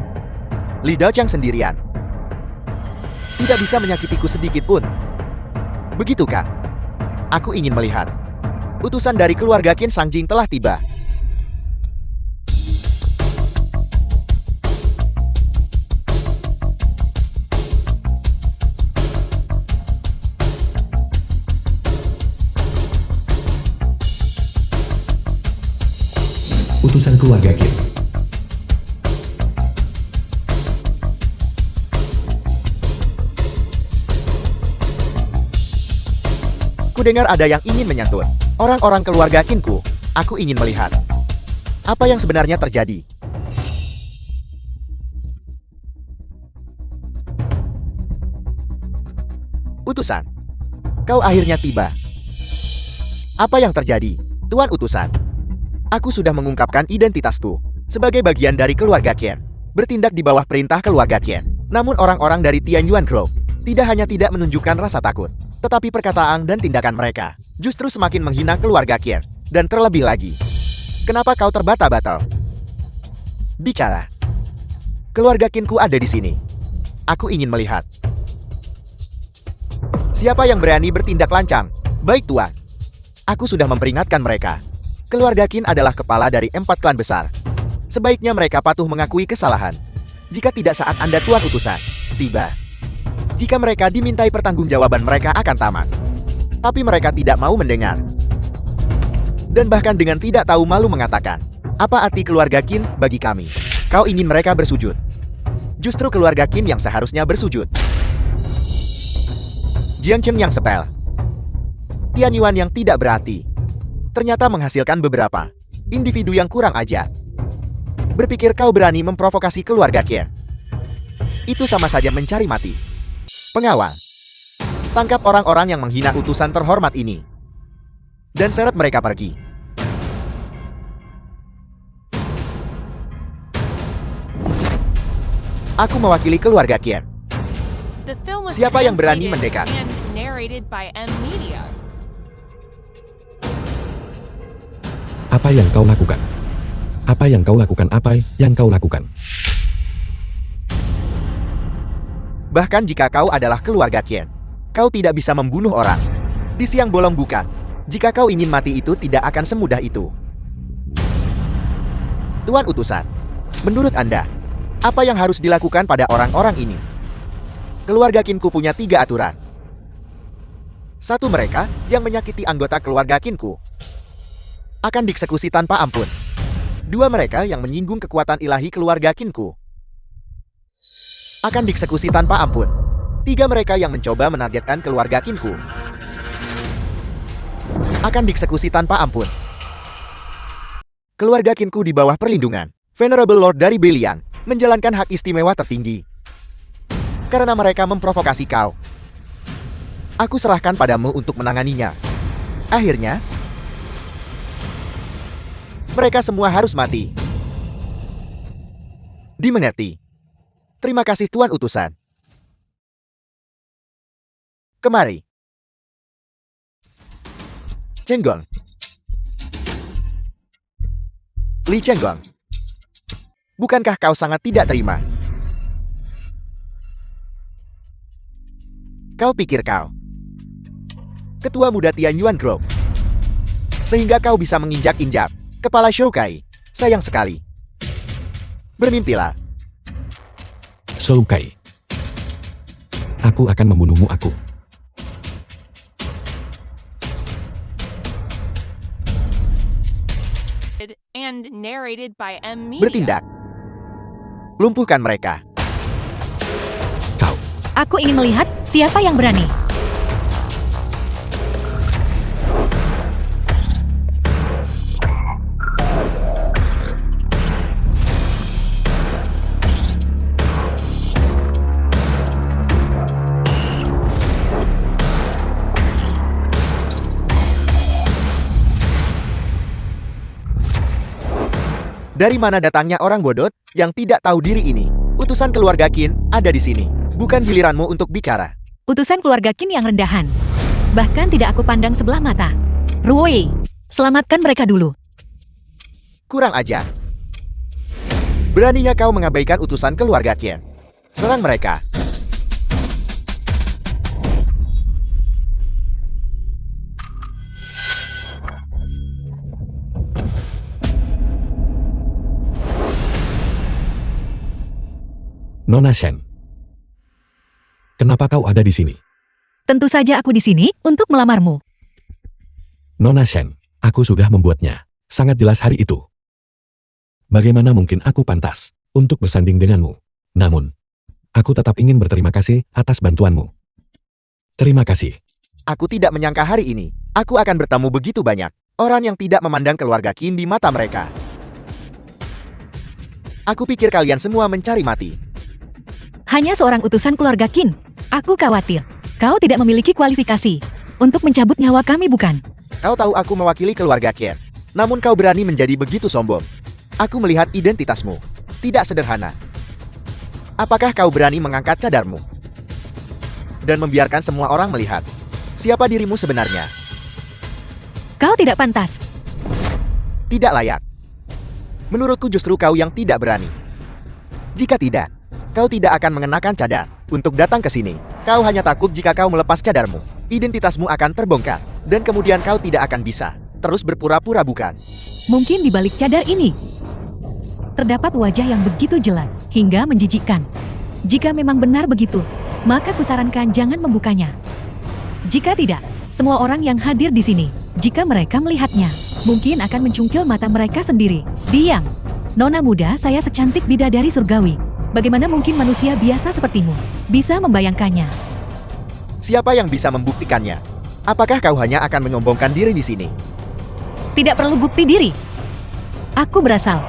Li Daocheng sendirian. Tidak bisa menyakitiku sedikit pun. Begitukah? Aku ingin melihat. Utusan dari keluarga Qin Sangjing telah tiba. Utusan keluarga Qin. Kudengar ada yang ingin menyantun orang-orang keluarga Qinku. Aku ingin melihat apa yang sebenarnya terjadi. Utusan, kau akhirnya tiba. Apa yang terjadi, Tuan Utusan? Aku sudah mengungkapkan identitasku sebagai bagian dari keluarga Qin, bertindak di bawah perintah keluarga Qin. Namun orang-orang dari Tianyuan Group tidak hanya tidak menunjukkan rasa takut, tetapi perkataan dan tindakan mereka justru semakin menghina keluarga Qin. Dan terlebih lagi, kenapa kau terbata-bata? Bicara. Keluarga Qinku ada di sini. Aku ingin melihat. Siapa yang berani bertindak lancang? Baik Tuan. Aku sudah memperingatkan mereka. Keluarga Qin adalah kepala dari 4 klan besar. Sebaiknya mereka patuh mengakui kesalahan. Jika tidak saat Anda Tuan Utusan tiba. Jika mereka dimintai pertanggungjawaban mereka akan tamat. Tapi mereka tidak mau mendengar. Dan bahkan dengan tidak tahu malu mengatakan, apa arti keluarga Qin bagi kami? Kau ingin mereka bersujud. Justru keluarga Qin yang seharusnya bersujud. Jiang Chen yang sepel. Tianyuan yang tidak berarti. Ternyata menghasilkan beberapa Individu yang kurang ajar. Berpikir kau berani memprovokasi keluarga Kier. Itu sama saja mencari mati. Pengawal, tangkap orang-orang yang menghina utusan terhormat ini. Dan seret mereka pergi. Aku mewakili keluarga Kier. The film was Siapa yang berani translated mendekat? and narrated by M Media. Apa yang kau lakukan? Apa yang kau lakukan? Apa yang kau lakukan? Bahkan jika kau adalah keluarga Kier, kau tidak bisa membunuh orang. Di siang bolong bukan. Jika kau ingin mati itu tidak akan semudah itu. Tuan utusan, menurut Anda, apa yang harus dilakukan pada orang-orang ini? Keluarga Kinku punya 3 aturan. 1. Mereka yang menyakiti anggota keluarga Kinku akan dieksekusi tanpa ampun. 2. Mereka yang menyinggung kekuatan ilahi keluarga Kinku akan dieksekusi tanpa ampun. 3. Mereka yang mencoba menargetkan keluarga Kinku akan dieksekusi tanpa ampun. Keluarga Kinku di bawah perlindungan Venerable Lord dari Belian menjalankan hak istimewa tertinggi. Karena mereka memprovokasi kau, aku serahkan padamu untuk menanganinya. Akhirnya, mereka semua harus mati. Dimengerti. Terima kasih Tuan Utusan. Kemari. Chenggong. Li Chenggong. Bukankah kau sangat tidak terima? Kau pikir kau ketua muda Tian Yuan Group, sehingga kau bisa menginjak-injak kepala Shoukai. Sayang sekali. Bermimpilah. Shoukai. Aku akan membunuhmu. Aku. And narrated by M Media. Bertindak. Lumpuhkan mereka. Kau. Aku ingin melihat siapa yang berani. Dari mana datangnya orang bodoh yang tidak tahu diri ini? Utusan keluarga Qin ada di sini. Bukan giliranmu untuk bicara. Utusan keluarga Qin yang rendahan. Bahkan tidak aku pandang sebelah mata. Ruoye, selamatkan mereka dulu. Kurang ajar. Beraninya kau mengabaikan utusan keluarga Qin. Serang mereka. Nona Shen. Kenapa kau ada di sini? Tentu saja aku di sini untuk melamarmu. Nona Shen, aku sudah membuatnya. Sangat jelas hari itu. Bagaimana mungkin aku pantas untuk bersanding denganmu? Namun, aku tetap ingin berterima kasih atas bantuanmu. Terima kasih. Aku tidak menyangka hari ini aku akan bertemu begitu banyak orang yang tidak memandang keluarga Qin di mata mereka. Aku pikir kalian semua mencari mati. Hanya seorang utusan keluarga Qin. Aku khawatir. Kau tidak memiliki kualifikasi untuk mencabut nyawa kami, bukan? Kau tahu aku mewakili keluarga Qin. Namun kau berani menjadi begitu sombong. Aku melihat identitasmu. Tidak sederhana. Apakah kau berani mengangkat cadarmu? Dan membiarkan semua orang melihat siapa dirimu sebenarnya? Kau tidak pantas. Tidak layak. Menurutku justru kau yang tidak berani. Jika tidak, kau tidak akan mengenakan cadar untuk datang ke sini. Kau hanya takut jika kau melepas cadarmu, identitasmu akan terbongkar, dan kemudian kau tidak akan bisa terus berpura-pura bukan. Mungkin di balik cadar ini terdapat wajah yang begitu jelek hingga menjijikkan. Jika memang benar begitu, maka kusarankan jangan membukanya. Jika tidak, semua orang yang hadir di sini, jika mereka melihatnya, mungkin akan mencungkil mata mereka sendiri. Diam. Nona muda, saya secantik bidadari surgawi. Bagaimana mungkin manusia biasa sepertimu bisa membayangkannya? Siapa yang bisa membuktikannya? Apakah kau hanya akan menyombongkan diri di sini? Tidak perlu bukti diri. Aku berasal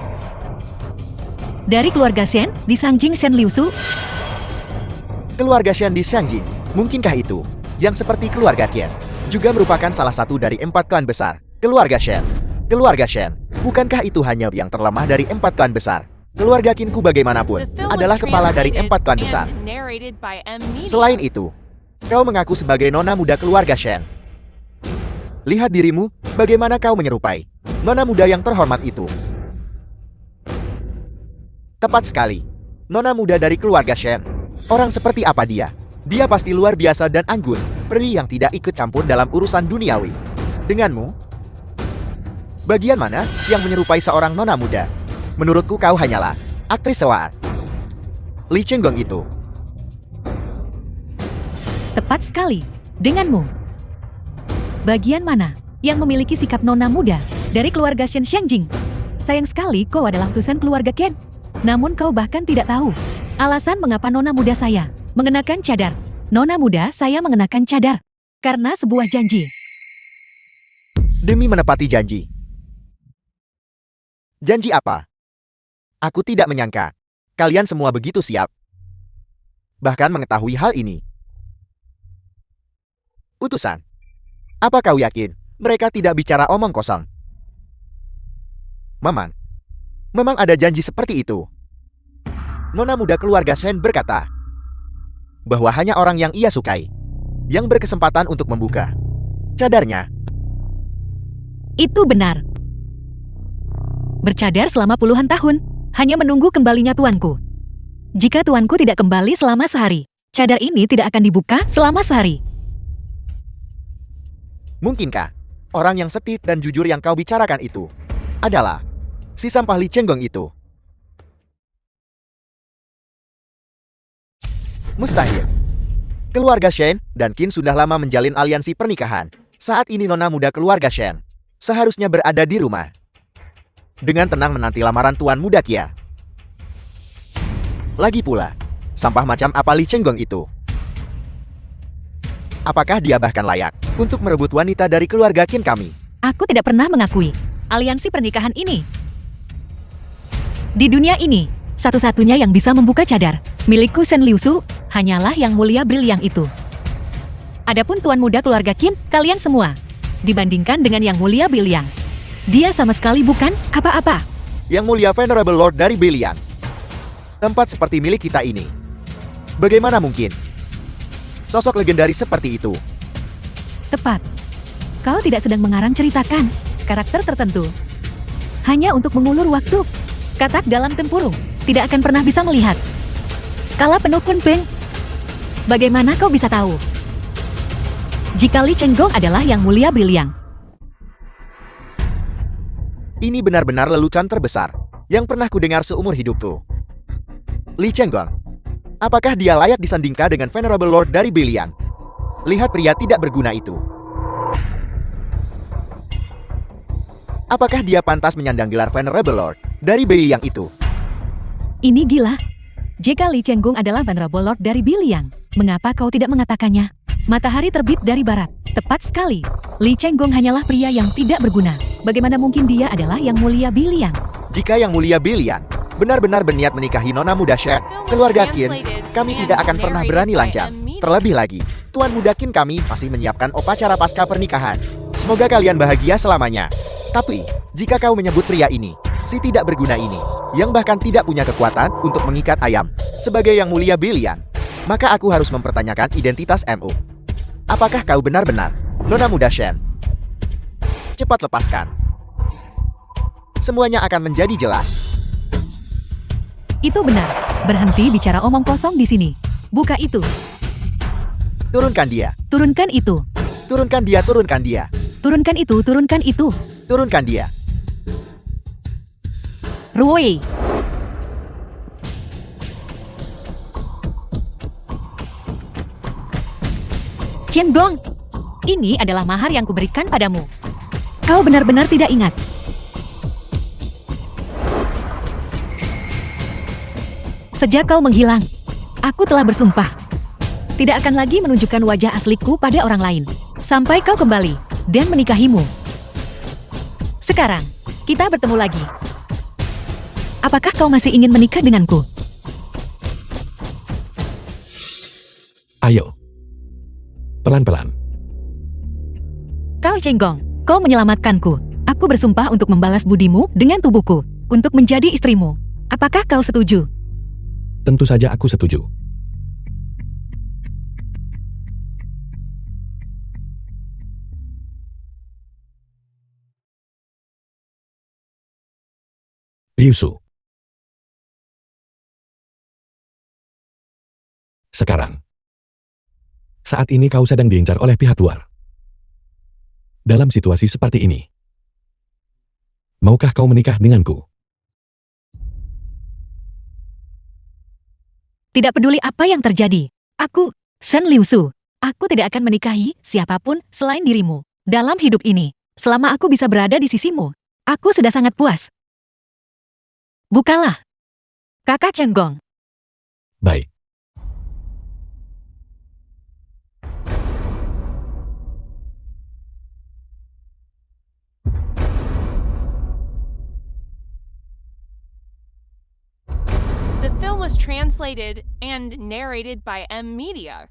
dari keluarga Shen di Sangjing Shen Liusu. Keluarga Shen di Xiangjin, mungkinkah itu? Yang seperti keluarga Qian, juga merupakan salah satu dari 4 klan besar. Keluarga Shen. Keluarga Shen, bukankah itu hanya yang terlemah dari 4 klan besar? Keluarga Qinku bagaimanapun The film adalah was kepala dari 4 translated klan besar. and narrated by M Media. Selain itu, kau mengaku sebagai nona muda keluarga Shen. Lihat dirimu, bagaimana kau menyerupai nona muda yang terhormat itu. Tepat sekali, nona muda dari keluarga Shen. Orang seperti apa dia? Dia pasti luar biasa dan anggun, peri yang tidak ikut campur dalam urusan duniawi. Denganmu, bagian mana yang menyerupai seorang nona muda? Menurutku kau hanyalah aktris sewaan. Li Chenggong itu. Tepat sekali. Denganmu. Bagian mana yang memiliki sikap nona muda dari keluarga Shen Xiangjing? Sayang sekali kau adalah utusan keluarga Qian. Namun kau bahkan tidak tahu alasan mengapa nona muda saya mengenakan cadar. Nona muda saya mengenakan cadar karena sebuah janji. Demi menepati janji. Janji apa? Aku tidak menyangka kalian semua begitu siap. Bahkan mengetahui hal ini. Utusan. Apa kau yakin mereka tidak bicara omong kosong? Memang ada janji seperti itu. Nona muda keluarga Shen berkata bahwa hanya orang yang ia sukai yang berkesempatan untuk membuka cadarnya. Itu benar. Bercadar selama puluhan tahun, hanya menunggu kembalinya tuanku. Jika tuanku tidak kembali selama sehari, cadar ini tidak akan dibuka selama sehari. Mungkinkah orang yang setit dan jujur yang kau bicarakan itu adalah si sampah Li Chenggong itu? Mustahil. Keluarga Shen dan Qin sudah lama menjalin aliansi pernikahan. Saat ini nona muda keluarga Shen seharusnya berada di rumah dengan tenang menanti lamaran tuan muda Kia. Lagi pula, sampah macam apa Li Chenggong itu? Apakah dia bahkan layak untuk merebut wanita dari keluarga Qin kami? Aku tidak pernah mengakui aliansi pernikahan ini. Di dunia ini, satu-satunya yang bisa membuka cadar milikku Shen Liusu hanyalah yang mulia brilian itu. Adapun tuan muda keluarga Qin, kalian semua, dibandingkan dengan yang mulia brilian, dia sama sekali bukan apa-apa. Yang mulia Venerable Lord dari Belian. Tempat seperti milik kita ini. Bagaimana mungkin? Sosok legendaris seperti itu. Tepat. Kau tidak sedang mengarang ceritakan karakter tertentu. Hanya untuk mengulur waktu. Katak dalam tempurung tidak akan pernah bisa melihat skala penuh Kunpeng. Bagaimana kau bisa tahu jika Li Chenggong adalah yang mulia brilian? Ini benar-benar lelucon terbesar yang pernah kudengar seumur hidupku. Li Chenggong. Apakah dia layak disandingkan dengan Venerable Lord dari Belian? Lihat pria tidak berguna itu. Apakah dia pantas menyandang gelar Venerable Lord dari Belian itu? Ini gila. Jika Li Chenggong adalah Venerable Lord dari Belian, mengapa kau tidak mengatakannya? Matahari terbit dari barat. Tepat sekali. Li Chenggong hanyalah pria yang tidak berguna. Bagaimana mungkin dia adalah yang mulia Belian? Jika yang mulia Belian benar-benar berniat menikahi nona muda Shen, keluarga Qin, kami tidak akan pernah berani lancang. Terlebih lagi, tuan muda Qin kami masih menyiapkan upacara pasca pernikahan. Semoga kalian bahagia selamanya. Tapi, jika kau menyebut pria ini, si tidak berguna ini, yang bahkan tidak punya kekuatan untuk mengikat ayam, sebagai yang mulia Belian, maka aku harus mempertanyakan identitas MU. Apakah kau benar-benar nona muda Shen? Cepat lepaskan. Semuanya akan menjadi jelas. Itu benar. Berhenti bicara omong kosong di sini. Buka itu. Turunkan dia. Turunkan itu. Turunkan dia, turunkan dia. Turunkan itu, turunkan itu. Turunkan dia. Ruoi. Chenggong, ini adalah mahar yang kuberikan padamu. Kau benar-benar tidak ingat. Sejak kau menghilang, aku telah bersumpah tidak akan lagi menunjukkan wajah asliku pada orang lain sampai kau kembali dan menikahimu. Sekarang, kita bertemu lagi. Apakah kau masih ingin menikah denganku? Ayo. Pelan-pelan. Kau Chenggong, kau menyelamatkanku. Aku bersumpah untuk membalas budimu dengan tubuhku, untuk menjadi istrimu. Apakah kau setuju? Tentu saja aku setuju. Liu Su. Sekarang. Saat ini kau sedang diincar oleh pihak luar. Dalam situasi seperti ini, maukah kau menikah denganku? Tidak peduli apa yang terjadi. Aku, Shen Liu Su. Aku tidak akan menikahi siapapun selain dirimu. Dalam hidup ini, selama aku bisa berada di sisimu, aku sudah sangat puas. Bukalah. Kakak Chenggong. Baik. The film was translated and narrated by M Media.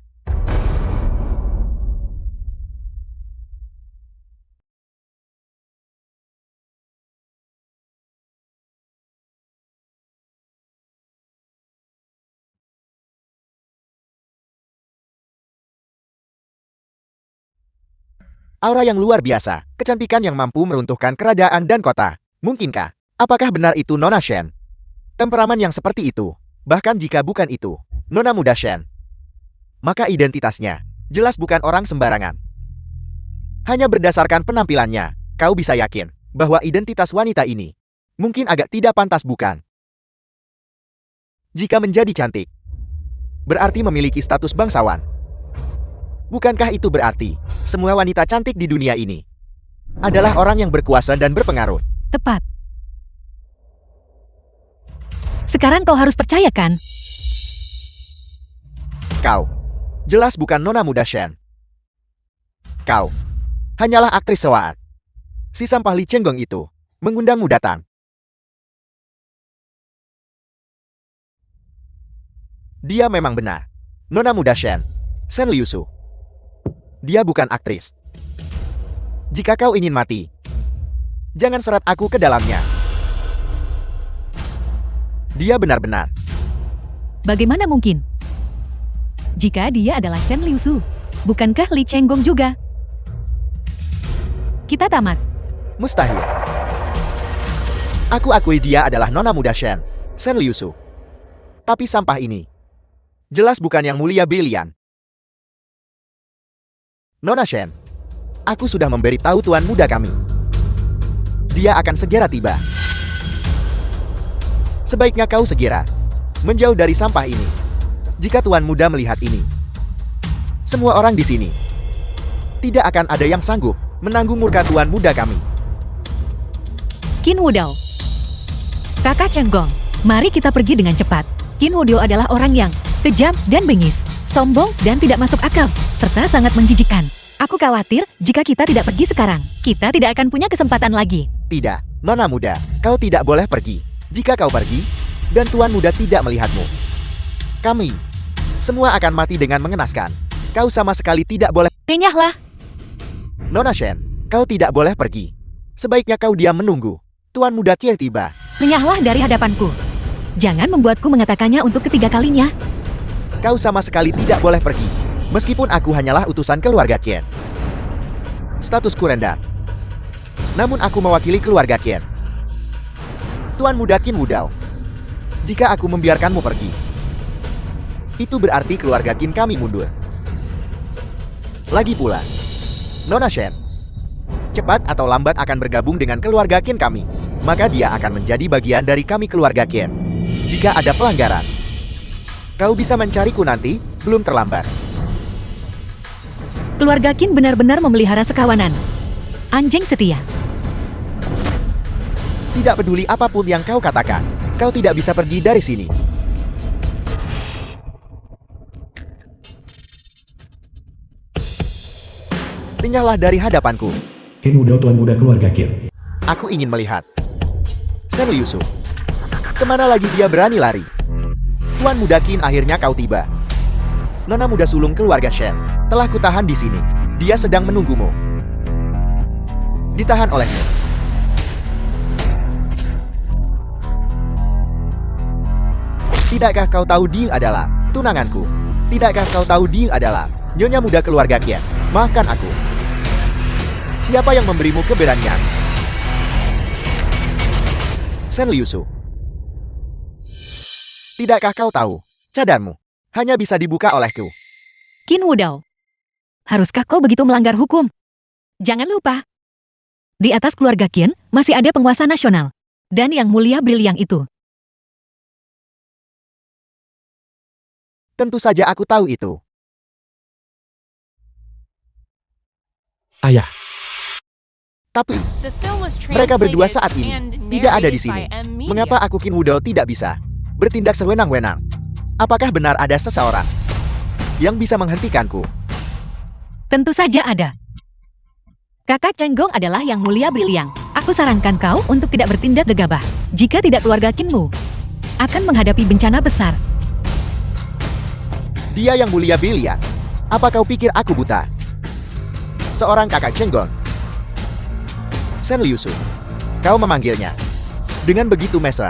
Aura yang luar biasa, kecantikan yang mampu meruntuhkan kerajaan dan kota. Mungkinkah? Apakah benar itu Nona Shen? Temperamen yang seperti itu, bahkan jika bukan itu, Nona muda Shen, maka identitasnya jelas bukan orang sembarangan. Hanya berdasarkan penampilannya, kau bisa yakin bahwa identitas wanita ini mungkin agak tidak pantas, bukan? Jika menjadi cantik, berarti memiliki status bangsawan. Bukankah itu berarti semua wanita cantik di dunia ini adalah orang yang berkuasa dan berpengaruh? Tepat. Sekarang kau harus percayakan. Kau jelas bukan Nona muda Shen. Kau hanyalah aktris sewaan. Si sampah Li Chenggong itu mengundangmu datang. Dia memang benar. Nona muda Shen Liu Su. Dia bukan aktris. Jika kau ingin mati, jangan seret aku ke dalamnya. Dia benar-benar. Bagaimana mungkin? Jika dia adalah Shen Liu Su, bukankah Li Chenggong juga? Kita tamat. Mustahil. Aku akui dia adalah Nona muda Shen Liu Su. Tapi sampah ini jelas bukan yang mulia Belian. Nona Shen, aku sudah memberitahu tuan muda kami. Dia akan segera tiba. Sebaiknya kau segera menjauh dari sampah ini. Jika tuan muda melihat ini, semua orang di sini tidak akan ada yang sanggup menanggung murka tuan muda kami. Qin Wudao. Kakak Chenggong, mari kita pergi dengan cepat. Qin Wudao adalah orang yang kejam dan bengis, sombong dan tidak masuk akal, serta sangat menjijikkan. Aku khawatir jika kita tidak pergi sekarang, kita tidak akan punya kesempatan lagi. Tidak, Nona muda, kau tidak boleh pergi. Jika kau pergi, dan tuan muda tidak melihatmu, kami semua akan mati dengan mengenaskan. Kau sama sekali tidak boleh. Renyahlah. Nona Shen, kau tidak boleh pergi. Sebaiknya kau diam menunggu tuan muda Qie tiba. Renyahlah dari hadapanku. Jangan membuatku mengatakannya untuk ketiga kalinya. Kau sama sekali tidak boleh pergi. Meskipun aku hanyalah utusan keluarga Qien. Statusku rendah. Namun aku mewakili keluarga Qien. Tuan muda Qin Wudao, jika aku membiarkanmu pergi, itu berarti keluarga Qin kami mundur. Lagi pula, Nona Shen, cepat atau lambat akan bergabung dengan keluarga Qin kami. Maka dia akan menjadi bagian dari kami keluarga Qien. Jika ada pelanggaran, kau bisa mencariku nanti, belum terlambat. Keluarga Qin benar-benar memelihara sekawanan. Anjing setia. Tidak peduli apapun yang kau katakan, kau tidak bisa pergi dari sini. Tinggallah dari hadapanku. Qin Wudao tuan muda keluarga Qin. Aku ingin melihat Shen Liu Su. Kemana lagi dia berani lari? Tuan Muda Qin, akhirnya kau tiba. Nona muda sulung keluarga Shen, telah kutahan di sini. Dia sedang menunggumu. Ditahan olehmu. Tidakkah kau tahu dia adalah tunanganku? Tidakkah kau tahu dia adalah nyonya muda keluarga Qian? Maafkan aku. Siapa yang memberimu keberanian? Shen Liusu. Tidakkah kau tahu, cadarmu hanya bisa dibuka olehku? Qin Wudao. Haruskah kau begitu melanggar hukum? Jangan lupa, di atas keluarga Qin masih ada penguasa nasional. Dan yang mulia briliang itu. Tentu saja aku tahu itu. Ayah, Tapi, The film was mereka berdua translated saat ini and tidak ada di narrated sini. by M Media. Mengapa aku Qin Wudao tidak bisa bertindak sewenang-wenang? Apakah benar ada seseorang yang bisa menghentikanku? Tentu saja ada. Kakak Cenggong adalah yang mulia briliang. Aku sarankan kau untuk tidak bertindak gegabah. Jika tidak, keluarga Qinmu akan menghadapi bencana besar. Dia yang mulia brilian. Apa kau pikir aku buta? Seorang kakak Cenggong. Shen Liusu. Kau memanggilnya dengan begitu mesra.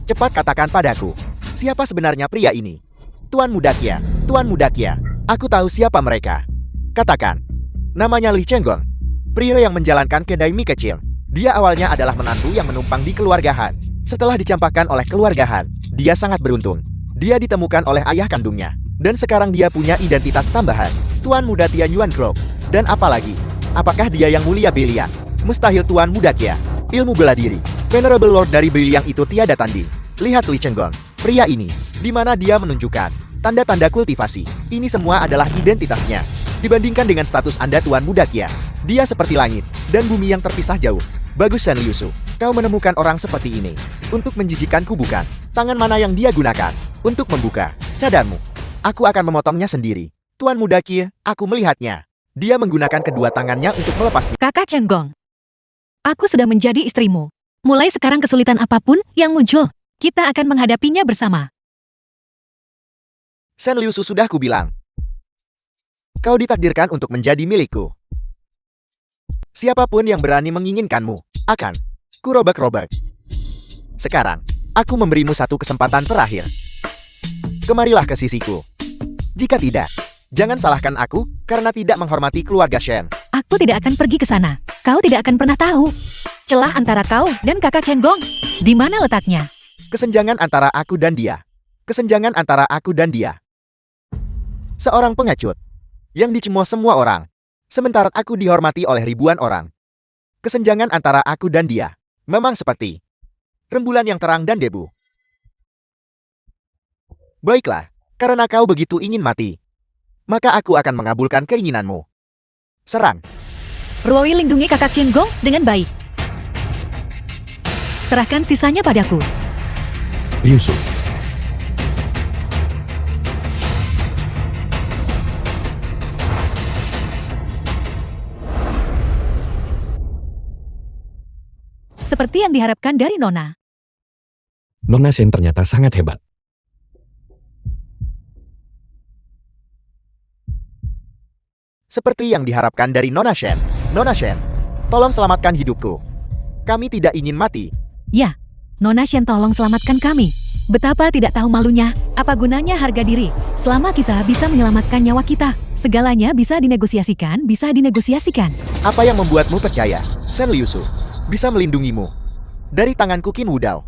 Cepat katakan padaku, siapa sebenarnya pria ini? Tuan Muda Qia, Tuan Muda Qia. Aku tahu siapa mereka. Katakan. Namanya Li Cenggong. Pria yang menjalankan kedai mie kecil. Dia awalnya adalah menantu yang menumpang di keluarga Han. Setelah dicampakkan oleh keluarga Han, dia sangat beruntung. Dia ditemukan oleh ayah kandungnya. Dan sekarang dia punya identitas tambahan. Tuan Muda Tian Yuan Group. Dan apalagi, apakah dia yang mulia brilian? Mustahil, Tuan Muda Qia. Ilmu bela diri. Venerable Lord dari brilian itu tiada tanding. Lihat Li Cenggong. Pria ini, di mana dia menunjukkan tanda-tanda kultivasi. Ini semua adalah identitasnya. Dibandingkan dengan status Anda, Tuan Muda Qia, dia seperti langit dan bumi yang terpisah jauh. Bagus, Shen Liusu. Kau menemukan orang seperti ini. Untuk menjijikanku bukan. Tangan mana yang dia gunakan untuk membuka cadarmu? Aku akan memotongnya sendiri. Tuan Muda Qia, aku melihatnya. Dia menggunakan kedua tangannya untuk melepasnya. Kakak Cenggong, aku sudah menjadi istrimu. Mulai sekarang kesulitan apapun yang muncul, kita akan menghadapinya bersama. Shen Liusu, sudah kubilang. Kau ditakdirkan untuk menjadi milikku. Siapapun yang berani menginginkanmu, akan kurobak-robak. Sekarang, aku memberimu satu kesempatan terakhir. Kemarilah ke sisiku. Jika tidak, jangan salahkan aku karena tidak menghormati keluarga Shen. Aku tidak akan pergi ke sana. Kau tidak akan pernah tahu. Celah antara kau dan kakak Cenggong, di mana letaknya? Kesenjangan antara aku dan dia. Kesenjangan antara aku dan dia. Seorang pengecut yang dicemooh semua orang, sementara aku dihormati oleh ribuan orang. Kesenjangan antara aku dan dia memang seperti rembulan yang terang dan debu. Baiklah, karena kau begitu ingin mati, maka aku akan mengabulkan keinginanmu. Serang. Ruoi lindungi kakak Cenggong dengan baik. Serahkan sisanya padaku. Liusu. Seperti yang diharapkan dari Nona. Nona Shen ternyata sangat hebat. Seperti yang diharapkan dari Nona Shen. Nona Shen, tolong selamatkan hidupku. Kami tidak ingin mati. Ya, Nona Shen, tolong selamatkan kami. Betapa tidak tahu malunya, apa gunanya harga diri? Selama kita bisa menyelamatkan nyawa kita, segalanya bisa dinegosiasikan, Apa yang membuatmu percaya, Shen Liusu, bisa melindungimu dari tanganku Qin Wudao?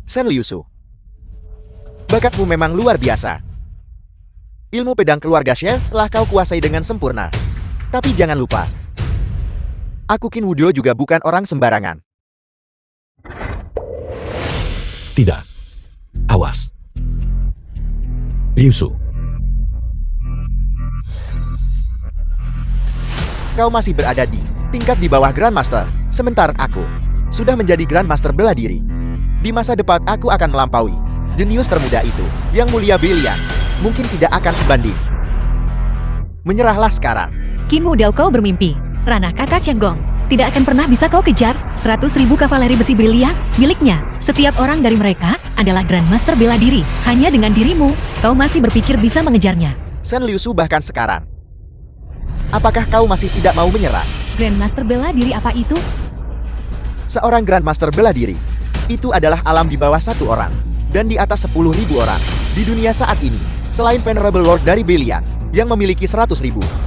Shen Liusu, bakatmu memang luar biasa. Ilmu pedang keluarga Shen telah kau kuasai dengan sempurna. Tapi jangan lupa, aku Qin Wudao juga bukan orang sembarangan. Tidak. Awas. Liusu. Kau masih berada di tingkat di bawah Grandmaster, sementara aku sudah menjadi Grandmaster bela diri. Di masa depan aku akan melampaui jenius termuda itu. Yang mulia brilian mungkin tidak akan sebanding. Menyerahlah sekarang. Qin Wudao, kau bermimpi. Ranah kakak Cenggong Tidak akan pernah bisa kau kejar 100.000 kavaleri besi brilian miliknya. Setiap orang dari mereka adalah Grandmaster bela diri. Hanya dengan dirimu, kau masih berpikir bisa mengejarnya. Shen Liusu bahkan sekarang. Apakah kau masih tidak mau menyerah? Grandmaster bela diri apa itu? Seorang Grandmaster bela diri. Itu adalah alam di bawah satu orang. Dan di atas 10.000 orang. Di dunia saat ini, selain Venerable Lord dari Belian, yang memiliki 100.000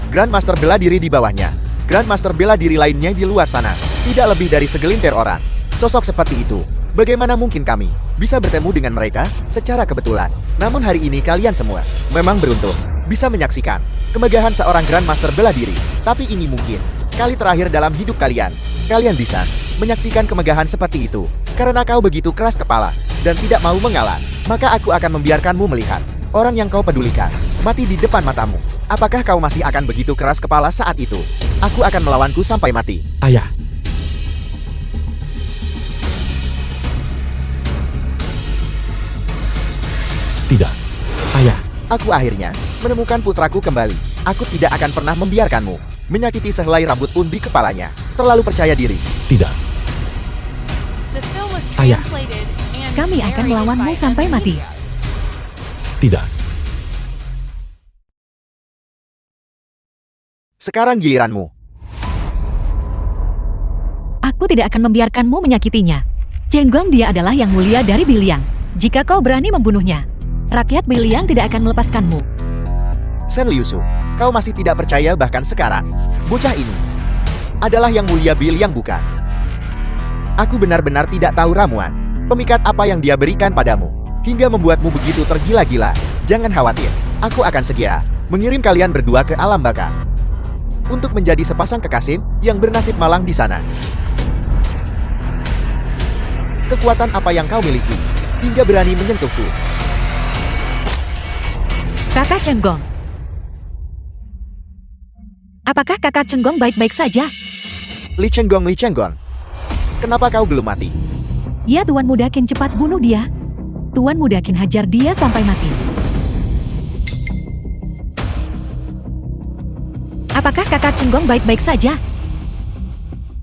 Grandmaster bela diri di bawahnya. Grandmaster bela diri lainnya di luar sana. Tidak lebih dari segelintir orang. Sosok seperti itu. Bagaimana mungkin kami bisa bertemu dengan mereka secara kebetulan? Namun hari ini kalian semua memang beruntung bisa menyaksikan kemegahan seorang Grandmaster bela diri. Tapi ini mungkin kali terakhir dalam hidup kalian. Kalian bisa menyaksikan kemegahan seperti itu. Karena kau begitu keras kepala dan tidak mau mengalah, maka aku akan membiarkanmu melihat orang yang kau pedulikan mati di depan matamu. Apakah kau masih akan begitu keras kepala saat itu? Aku akan melawanku sampai mati. Ayah, tidak. Ayah, Aku akhirnya menemukan putraku kembali. Aku tidak akan pernah membiarkanmu menyakiti sehelai rambut pun di kepalanya. Terlalu percaya diri. tidak. The film was Ayah. translated and Kami akan narrated melawanmu by sampai M mati. Media. Tidak. Sekarang giliranmu. Aku tidak akan membiarkanmu menyakitinya. Cenggong, dia adalah yang mulia dari Biliang. Jika kau berani membunuhnya, rakyat Biliang tidak akan melepaskanmu. Shen Liusu, kau masih tidak percaya bahkan sekarang. Bocah ini adalah yang mulia Beliang bukan? Aku benar-benar tidak tahu ramuan pemikat apa yang dia berikan padamu hingga membuatmu begitu tergila-gila. Jangan khawatir, aku akan segera mengirim kalian berdua ke alam baka untuk menjadi sepasang kekasih yang bernasib malang di sana. Kekuatan apa yang kau miliki hingga berani menyentuhku? Kakak Cenggong. Apakah kakak Cenggong baik-baik saja? Li Chenggong, kenapa kau belum mati? Ya, Tuan Muda Qin, cepat bunuh dia. Tuan Muda Qin, hajar dia sampai mati. Apakah kakak Cenggong baik-baik saja?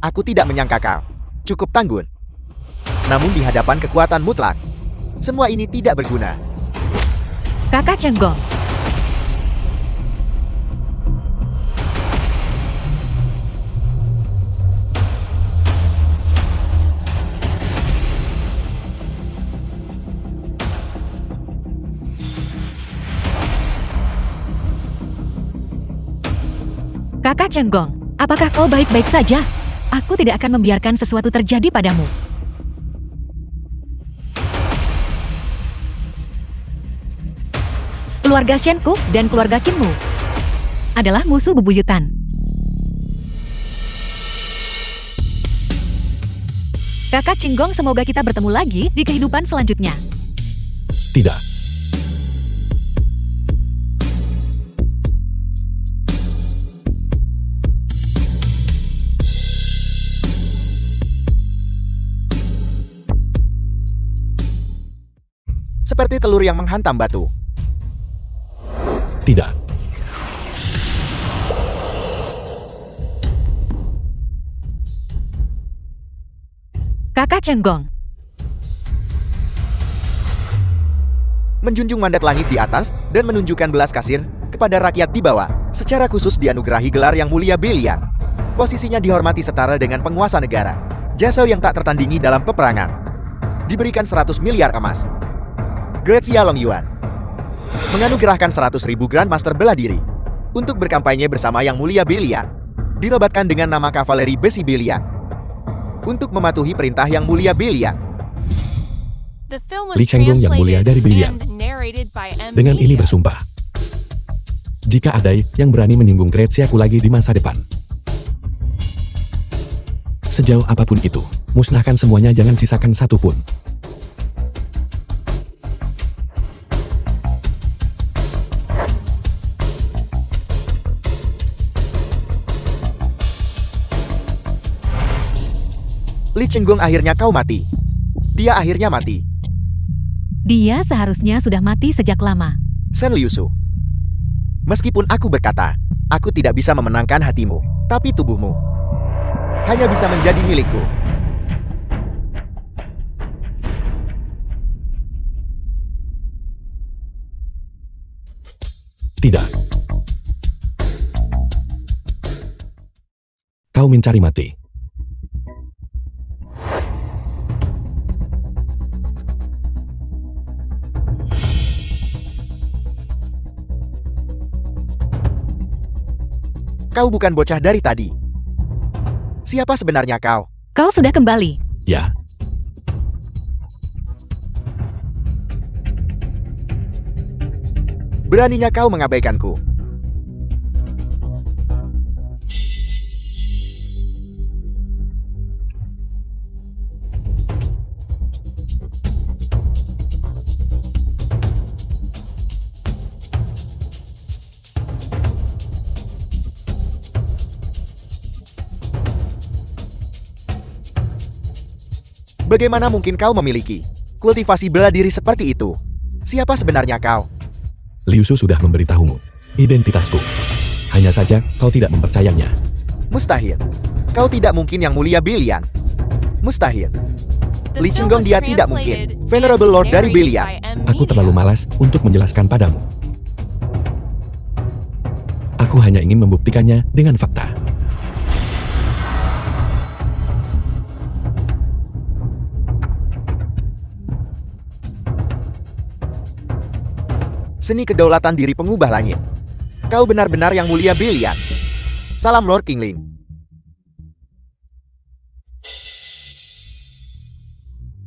Aku tidak menyangka kau cukup tangguh. Namun di hadapan kekuatan mutlak, semua ini tidak berguna. Kakak Cenggong. Kakak Cenggong, apakah kau baik-baik saja? Aku tidak akan membiarkan sesuatu terjadi padamu. Keluarga Shenku dan keluarga Qinmu adalah musuh bebuyutan. Kakak Cenggong, semoga kita bertemu lagi di kehidupan selanjutnya. Tidak. Seperti telur yang menghantam batu. Tidak. Kakak Cenggong, Menjunjung mandat langit di atas dan menunjukkan belas kasih kepada rakyat di bawah. Secara khusus dianugerahi gelar yang mulia Belian. Posisinya dihormati setara dengan penguasa negara. Jasa yang tak tertandingi dalam peperangan. Diberikan 100 miliar emas. Great Xialong Yuan menganugerahkan 100.000 Grandmaster bela diri untuk berkampanye bersama yang mulia Belian. Dinobatkan dengan nama kavaleri besi Belian untuk mematuhi perintah yang mulia Belian. The film was Li Chenggong yang mulia dari translated Bilian. and narrated by M Dengan ini Media. bersumpah. Jika ada yang berani menyinggung Great Xiaku lagi di masa depan, sejauh apapun itu, musnahkan semuanya, jangan sisakan satu pun. Li Chenggong, akhirnya kau mati. Dia akhirnya mati. dia seharusnya sudah mati sejak lama. Shen Liusu. Meskipun aku berkata, aku tidak bisa memenangkan hatimu, tapi tubuhmu hanya bisa menjadi milikku. Tidak. Kau mencari mati. Kau bukan bocah dari tadi. Siapa sebenarnya kau? Kau sudah kembali. Ya, Beraninya kau mengabaikanku. Bagaimana mungkin kau memiliki kultivasi bela diri seperti itu? Siapa sebenarnya kau? Liu Su sudah memberitahumu identitasku. Hanya saja kau tidak mempercayainya. Mustahil. Kau tidak mungkin Yang Mulia Bilian. Mustahil. The Li film Chenggong was dia tidak translated mungkin. Venerable and Lord dari narrated Bilian. by M. Aku Media. terlalu malas untuk menjelaskan padamu. Aku hanya ingin membuktikannya dengan fakta. Seni kedaulatan diri pengubah langit. Kau benar-benar Yang Mulia Bilian. Salam Lord Kingling.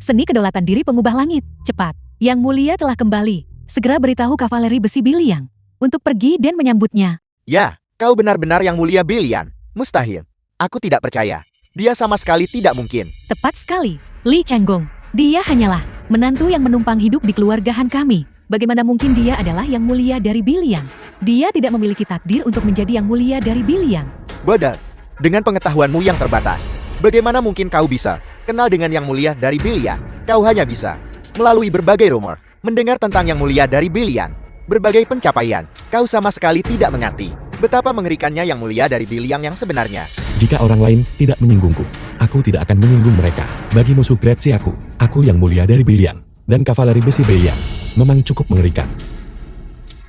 Seni kedaulatan diri pengubah langit. Cepat. Yang Mulia telah kembali. Segera beritahu kavaleri besi Biliang untuk pergi dan menyambutnya. Ya, kau benar-benar Yang Mulia Bilian. Mustahil. Aku tidak percaya. Dia sama sekali tidak mungkin. Tepat sekali. Li Chenggong. Dia hanyalah menantu yang menumpang hidup di keluarga Han kami. Bagaimana mungkin dia adalah Yang Mulia dari Biliang? Dia tidak memiliki takdir untuk menjadi Yang Mulia dari Biliang. Bodoh. Dengan pengetahuanmu yang terbatas, bagaimana mungkin kau bisa kenal dengan Yang Mulia dari Bilian? Kau hanya bisa melalui berbagai rumor, mendengar tentang Yang Mulia dari Bilian, berbagai pencapaian. Kau sama sekali tidak mengerti betapa mengerikannya Yang Mulia dari Bilian yang sebenarnya. Jika orang lain tidak menyinggungku, aku tidak akan menyinggung mereka. Bagi musuh Gretsi aku Yang Mulia dari Bilian, dan kavaleri besi Bilian memang cukup mengerikan.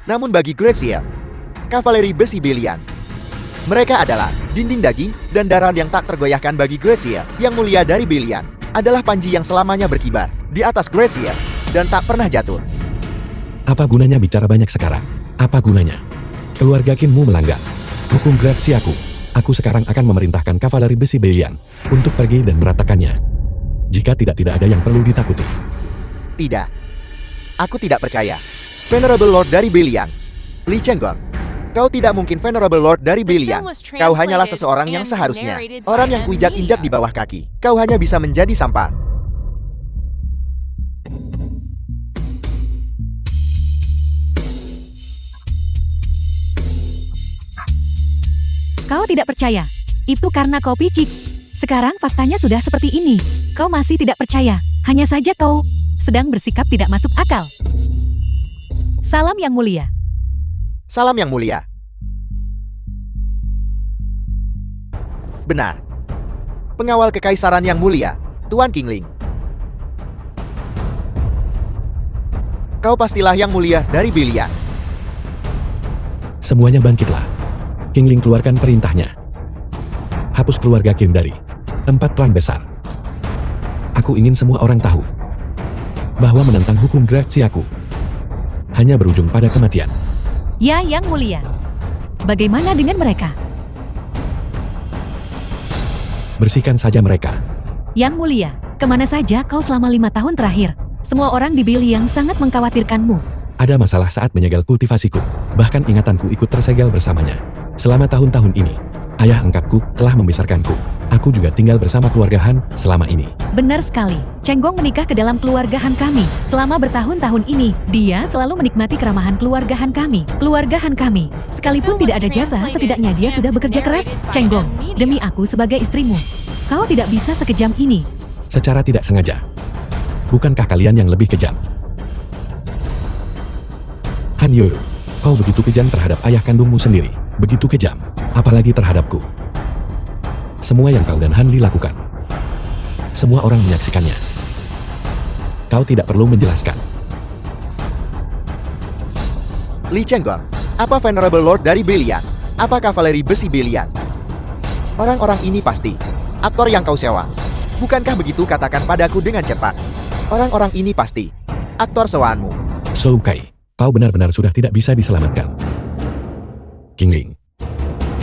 Namun bagi Gracia, kavaleri besi Bilian, mereka adalah dinding daging dan darah yang tak tergoyahkan. Bagi Gracia, Yang Mulia dari Bilian adalah panji yang selamanya berkibar di atas Gracia dan tak pernah jatuh. Apa gunanya bicara banyak sekarang? Apa gunanya? Keluarga Kinmu melanggar hukum Gretsi Aku sekarang akan memerintahkan kavaleri besi Bilian untuk pergi dan meratakannya. Jika tidak ada yang perlu ditakuti. Tidak. Aku tidak percaya. Venerable Lord dari Bilian, Li Chenggong. Kau tidak mungkin Venerable Lord dari Bilian. Kau hanyalah seseorang yang seharusnya orang yang kuinjak-injak di bawah kaki. Kau hanya bisa menjadi sampah. Kau tidak percaya. Itu karena kau picik. Sekarang faktanya sudah seperti ini. Kau masih tidak percaya. Hanya saja kau sedang bersikap tidak masuk akal. Salam Yang Mulia. Salam Yang Mulia. Benar. Pengawal Kekaisaran Yang Mulia, Tuan Kingling. Kau pastilah Yang Mulia dari Bilian. Semuanya bangkitlah. Kingling keluarkan perintahnya. Hapus keluarga Kim dari tempat klan besar. Aku ingin semua orang tahu bahwa menentang hukum Gretsi hanya berujung pada kematian. Ya Yang Mulia. Bagaimana dengan mereka? Bersihkan saja mereka. Yang Mulia, kemana saja kau selama 5 tahun terakhir? Semua orang di Biliang sangat mengkhawatirkanmu. Ada masalah saat menyegel kultivasiku. Bahkan ingatanku ikut tersegel bersamanya. Selama tahun-tahun ini, ayah angkatku telah membesarkanku. Aku juga tinggal bersama keluarga Han selama ini. Benar sekali. Chenggong menikah ke dalam keluarga Han kami. Selama bertahun-tahun ini, dia selalu menikmati keramahan keluarga Han kami. Keluarga Han kami. Sekalipun tidak ada jasa, setidaknya dia sudah bekerja keras. Chenggong, demi aku sebagai istrimu, kau tidak bisa sekejam ini. Secara tidak sengaja. Bukankah kalian yang lebih kejam? Han Yoru, kau begitu kejam terhadap ayah kandungmu sendiri. Begitu kejam, apalagi terhadapku. Semua yang kau dan Hanli lakukan. Semua orang menyaksikannya. Kau tidak perlu menjelaskan. Li Chenggong, apa Venerable Lord dari Belian? Apa kavaleri besi Belian? Orang-orang ini pasti aktor yang kau sewa. Bukankah begitu, katakan padaku dengan cepat. Orang-orang ini pasti aktor sewaanmu. Shou Kai, kau benar-benar sudah tidak bisa diselamatkan. King Ling.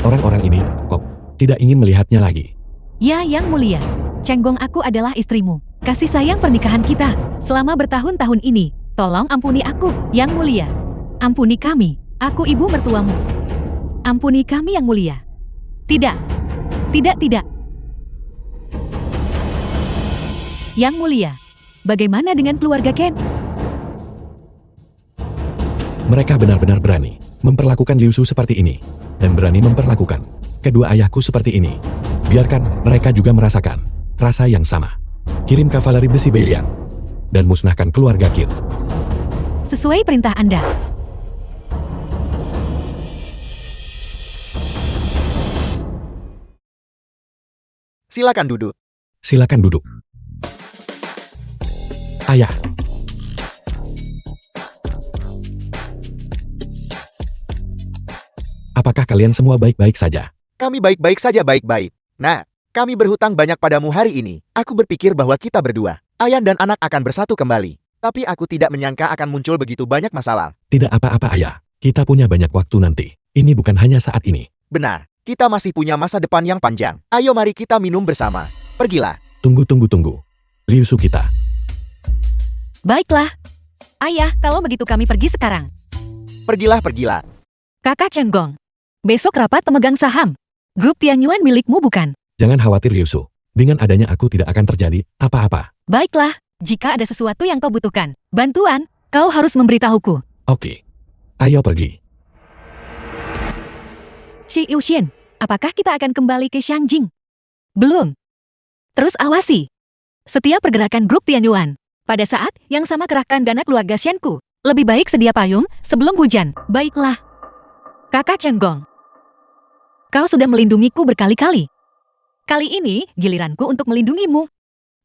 Orang-orang ini, kok tidak ingin melihatnya lagi. Ya, Yang Mulia. Cenggong, aku adalah istrimu. Kasih sayang pernikahan kita selama bertahun-tahun ini. Tolong ampuni aku, Yang Mulia. Ampuni kami, aku ibu mertuamu. Ampuni kami, Yang Mulia. Tidak. Tidak, tidak. Yang Mulia, bagaimana dengan keluarga Ken? Mereka benar-benar berani memperlakukan Liu Su seperti ini. Dan berani memperlakukan kedua ayahku seperti ini. Biarkan mereka juga merasakan rasa yang sama. Kirim kavaleri besi Belian. Dan musnahkan keluarga Kit. Sesuai perintah Anda. Silakan duduk. Silakan duduk. Ayah. Apakah kalian semua baik-baik saja? Kami baik-baik saja, baik-baik. Nah, kami berhutang banyak padamu hari ini. Aku berpikir bahwa kita berdua, ayah dan anak akan bersatu kembali. Tapi aku tidak menyangka akan muncul begitu banyak masalah. Tidak apa-apa ayah. Kita punya banyak waktu nanti. Ini bukan hanya saat ini. Benar, kita masih punya masa depan yang panjang. Ayo mari kita minum bersama. Pergilah. Tunggu. Liu Su kita. Baiklah. Ayah, kalau begitu kami pergi sekarang. Pergilah. Kakak Cenggong, besok rapat pemegang saham. Grup Tianyuan milikmu bukan? Jangan khawatir Liu Su. Dengan adanya aku tidak akan terjadi apa-apa. Baiklah, jika ada sesuatu yang kau butuhkan, bantuan, kau harus memberitahuku. Oke. Ayo pergi. Xi Yuxian, apakah kita akan kembali ke Shangjing? Belum. Terus awasi setiap pergerakan grup Tianyuan. Pada saat yang sama kerahkan dana keluarga Shenku. Lebih baik sedia payung sebelum hujan. Baiklah. Kakak Cenggong, kau sudah melindungiku berkali-kali. Kali ini giliranku untuk melindungimu.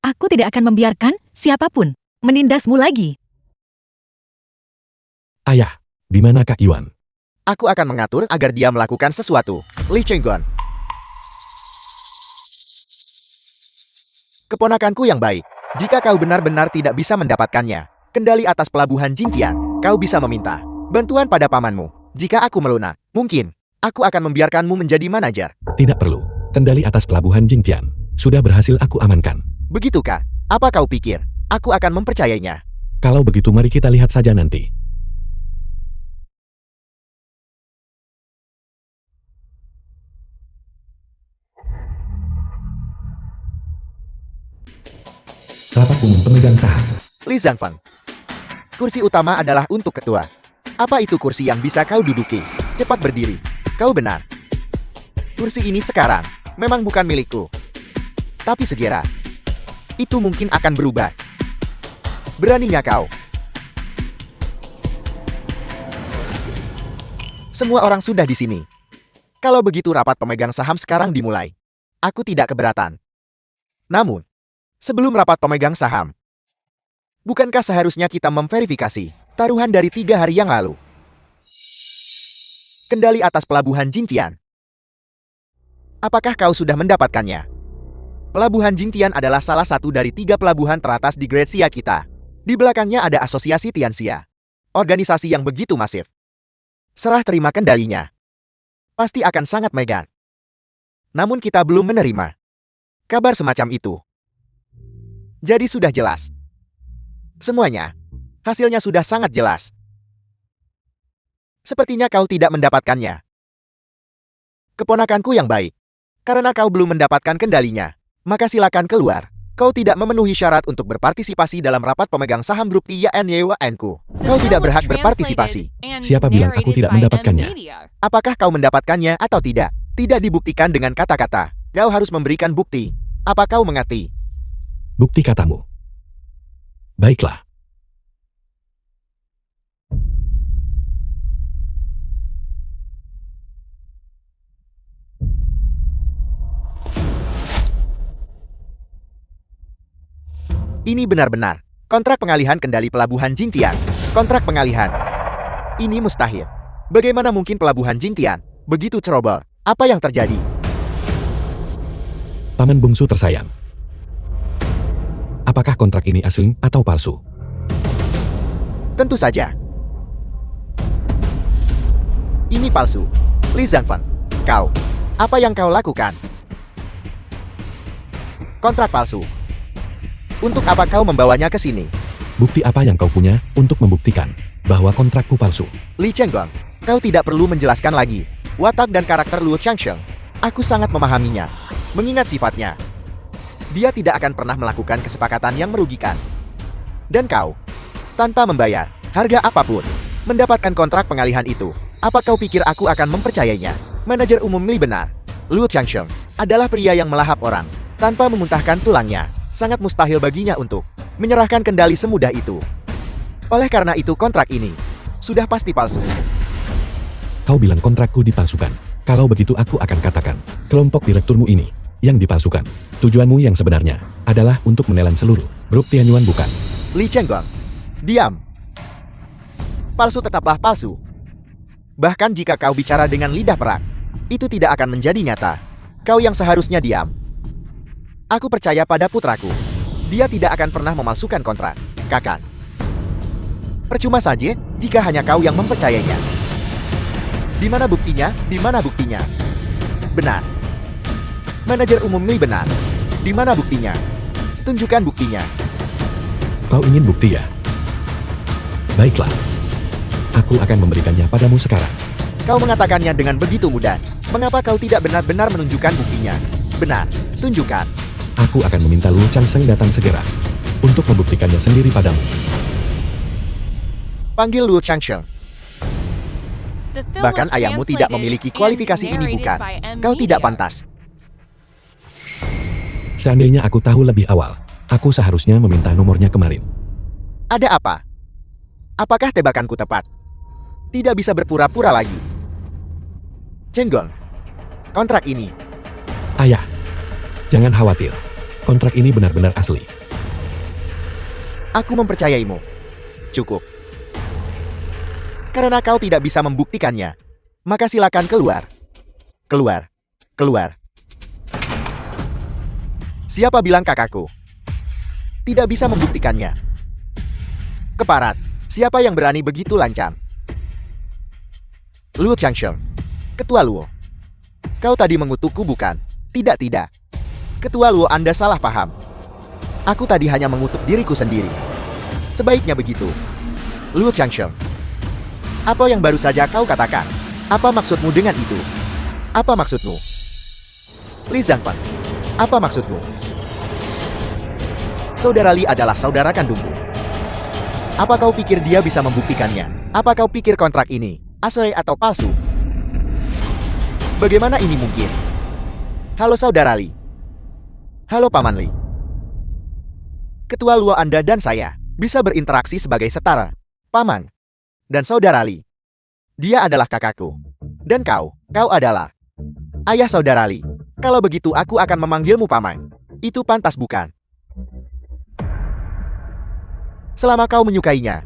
Aku tidak akan membiarkan siapapun menindasmu lagi. Ayah, di mana Kak Yuan? Aku akan mengatur agar dia melakukan sesuatu. Li Chenggong. Keponakanku yang baik. Jika kau benar-benar tidak bisa mendapatkannya, kendali atas pelabuhan Jintian, kau bisa meminta bantuan pada pamanmu. Jika aku melunak, mungkin aku akan membiarkanmu menjadi manajer. Tidak perlu. Kendali atas pelabuhan Jingtian sudah berhasil aku amankan. Begitukah? Apa kau pikir aku akan mempercayainya? Kalau begitu mari kita lihat saja nanti. Rapat umum pemegang saham. Li Zhangfeng. Kursi utama adalah untuk ketua. Apa itu kursi yang bisa kau duduki? Cepat berdiri. Kau benar. Kursi ini sekarang memang bukan milikku. Tapi segera, itu mungkin akan berubah. Beraninya kau. Semua orang sudah di sini. Kalau begitu rapat pemegang saham sekarang dimulai. Aku tidak keberatan. Namun, sebelum rapat pemegang saham, bukankah seharusnya kita memverifikasi taruhan dari 3 hari yang lalu? Kendali atas pelabuhan Jintian. Apakah kau sudah mendapatkannya? Pelabuhan Jintian adalah salah satu dari 3 pelabuhan teratas di Grecia kita. Di belakangnya ada Asosiasi Tianxia. Organisasi yang begitu masif. Serah terima kendalinya. Pasti akan sangat megah. Namun kita belum menerima kabar semacam itu. Jadi sudah jelas. Semuanya, hasilnya sudah sangat jelas. Sepertinya kau tidak mendapatkannya. Keponakanku yang baik. Karena kau belum mendapatkan kendalinya, maka silakan keluar. Kau tidak memenuhi syarat untuk berpartisipasi dalam rapat pemegang saham grup Tianyuan-ku. Kau tidak berhak berpartisipasi. Siapa bilang aku tidak mendapatkannya? Apakah kau mendapatkannya atau tidak? Tidak dibuktikan dengan kata-kata. Kau harus memberikan bukti. Apa kau mengerti? Bukti katamu. Baiklah. Ini benar-benar kontrak pengalihan kendali pelabuhan Jingtian. Kontrak pengalihan. Ini mustahil. Bagaimana mungkin pelabuhan Jingtian begitu ceroboh? Apa yang terjadi? Paman bungsu tersayang. Apakah kontrak ini asli atau palsu? Tentu saja. Ini palsu. Li Zhangfeng, kau. Apa yang kau lakukan? Kontrak palsu. Untuk apa kau membawanya ke sini? Bukti apa yang kau punya untuk membuktikan bahwa kontrakku palsu? Li Chenggong, kau tidak perlu menjelaskan lagi. Watak dan karakter Luo Changsheng. Aku sangat memahaminya. Mengingat sifatnya. Dia tidak akan pernah melakukan kesepakatan yang merugikan. Dan kau, tanpa membayar harga apapun, mendapatkan kontrak pengalihan itu. Apa kau pikir aku akan mempercayainya? Manajer umum Li benar. Luo Changsheng adalah pria yang melahap orang tanpa memuntahkan tulangnya. Sangat mustahil baginya untuk menyerahkan kendali semudah itu. Oleh karena itu kontrak ini sudah pasti palsu. Kau bilang kontrakku dipalsukan. Kalau begitu aku akan katakan, kelompok direkturmu ini yang dipalsukan. Tujuanmu yang sebenarnya adalah untuk menelan seluruh grup Tianyuan, bukan? Li Chenggong, diam. Palsu tetaplah palsu. Bahkan jika kau bicara dengan lidah perak, itu tidak akan menjadi nyata. Kau yang seharusnya diam. Aku percaya pada putraku. Dia tidak akan pernah memalsukan kontrak, kakak. Percuma saja jika hanya kau yang mempercayainya. Di mana buktinya? Di mana buktinya? Benar. Manajer umum Li benar. Di mana buktinya? Tunjukkan buktinya. Kau ingin bukti ya? Baiklah. Aku akan memberikannya padamu sekarang. Kau mengatakannya dengan begitu mudah. Mengapa kau tidak benar-benar menunjukkan buktinya? Benar, tunjukkan. Aku akan meminta Luo Changsheng datang segera untuk membuktikannya sendiri padamu. Panggil Luo Changsheng. The film Bahkan was ayahmu tidak translated memiliki and kualifikasi ini, narrated bukan? by M Kau tidak Media. pantas. Seandainya aku tahu lebih awal, aku seharusnya meminta nomornya kemarin. Ada apa? Apakah tebakanku tepat? Tidak bisa berpura-pura lagi. Chenggong, kontrak ini. Ayah, jangan khawatir. Kontrak ini benar-benar asli. Aku mempercayaimu. Cukup. Karena kau tidak bisa membuktikannya, maka silakan keluar. Keluar. Keluar. Siapa bilang kakakku tidak bisa membuktikannya? Keparat. Siapa yang berani begitu lancang? Luo Changsheng, Ketua Luo. Kau tadi mengutukku, bukan? Tidak. Ketua Luo, Anda salah paham. Aku tadi hanya mengutuk diriku sendiri. Sebaiknya begitu. Luo Changsheng, apa yang baru saja kau katakan? Apa maksudmu dengan itu? Apa maksudmu? Li Zhangfeng, apa maksudmu? Saudara Li adalah saudara kandungku. Apa kau pikir dia bisa membuktikannya? Apa kau pikir kontrak ini asli atau palsu? Bagaimana ini mungkin? Halo saudara Li. Halo Paman Li. Ketua Luo, Anda dan saya bisa berinteraksi sebagai setara. Paman dan saudara Li. Dia adalah kakakku. Dan kau adalah ayah saudara Li. Kalau begitu aku akan memanggilmu Paman. Itu pantas, bukan? Selama kau menyukainya.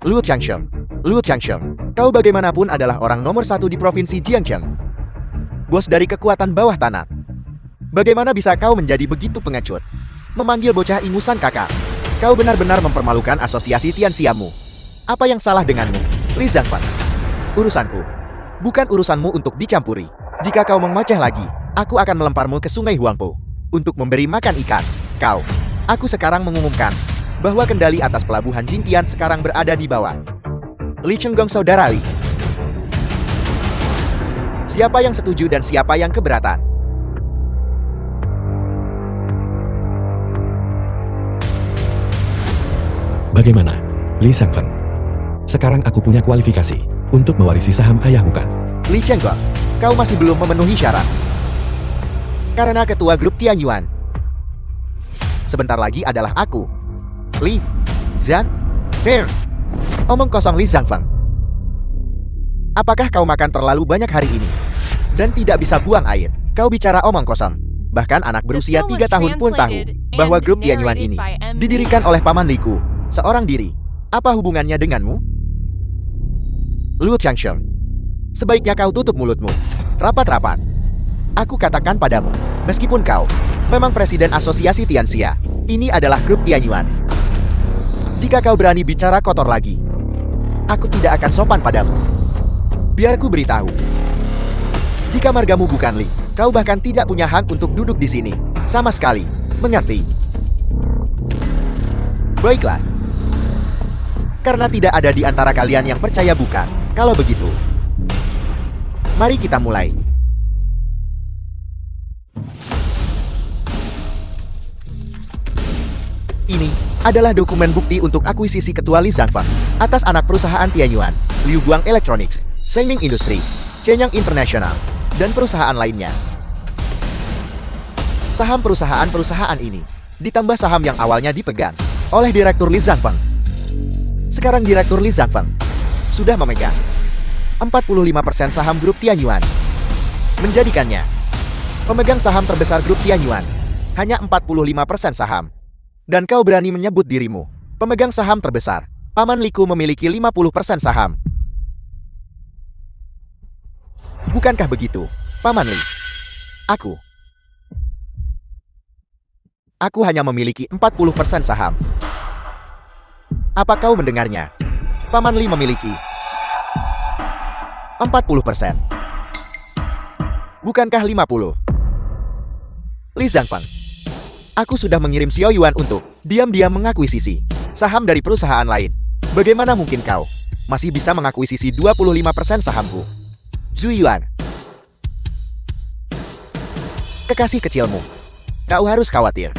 Luo Changsheng, kau bagaimanapun adalah orang nomor 1 di provinsi Jiangcheng. Bos dari kekuatan bawah tanah. Bagaimana bisa kau menjadi begitu pengecut? Memanggil bocah ingusan kakak. Kau benar-benar mempermalukan asosiasi Tianxiamu. Apa yang salah denganmu, Li Zhangfeng? Urusanku. Bukan urusanmu untuk dicampuri. Jika kau memacah lagi, aku akan melemparmu ke sungai Huangpu untuk memberi makan ikan. Aku sekarang mengumumkan bahwa kendali atas pelabuhan Jingtian sekarang berada di bawah Li Chenggong, saudara Li. Siapa yang setuju dan siapa yang keberatan? Bagaimana, Li Zhangfeng? Sekarang aku punya kualifikasi untuk mewarisi saham ayah, bukan? Li Chenggong, kau masih belum memenuhi syarat. Karena ketua grup Tianyuan sebentar lagi adalah aku, Li Zhangfeng. Omong kosong, Li Zhangfeng. Apakah kau makan terlalu banyak hari ini dan tidak bisa buang air? Kau bicara omong kosong. Bahkan anak berusia film 3 was tahun pun tahu translated bahwa and grup Tianyuan narrated ini by M. didirikan Media. oleh Paman Liku, seorang diri. Apa hubungannya denganmu? Luo Changsheng, sebaiknya kau tutup mulutmu. Rapat-rapat. Aku katakan padamu, meskipun kau memang presiden asosiasi Tianxia, ini adalah grup Tianyuan. Jika kau berani bicara kotor lagi, aku tidak akan sopan padamu. Biar ku beritahu. Jika margamu bukan Li, kau bahkan tidak punya hak untuk duduk di sini. Sama sekali. Mengerti? Baiklah. Karena tidak ada di antara kalian yang percaya bukan. Kalau begitu, mari kita mulai. Ini adalah dokumen bukti untuk akuisisi Ketua Li Zhangfeng atas anak perusahaan Tianyuan, Liu Guang Electronics, Shengming Industry, Shenyang International, dan perusahaan lainnya. Saham perusahaan-perusahaan ini ditambah saham yang awalnya dipegang oleh Direktur Li Zhangfeng. Sekarang Direktur Li Zhangfeng sudah memegang 45% saham grup Tianyuan, menjadikannya pemegang saham terbesar grup Tianyuan, hanya 45% saham. Dan kau berani menyebut dirimu pemegang saham terbesar. Paman Liku memiliki 50% saham. Bukankah begitu, Paman Li? Aku hanya memiliki 40% saham. Apa kau mendengarnya? Paman Li memiliki 40%. Bukankah 50? Li Zhangfeng, aku sudah mengirim Xiao Yuan untuk diam-diam mengakuisisi saham dari perusahaan lain. Bagaimana mungkin kau masih bisa mengakuisisi 25% sahamku? Zhu Yuan, kekasih kecilmu, kau harus khawatir.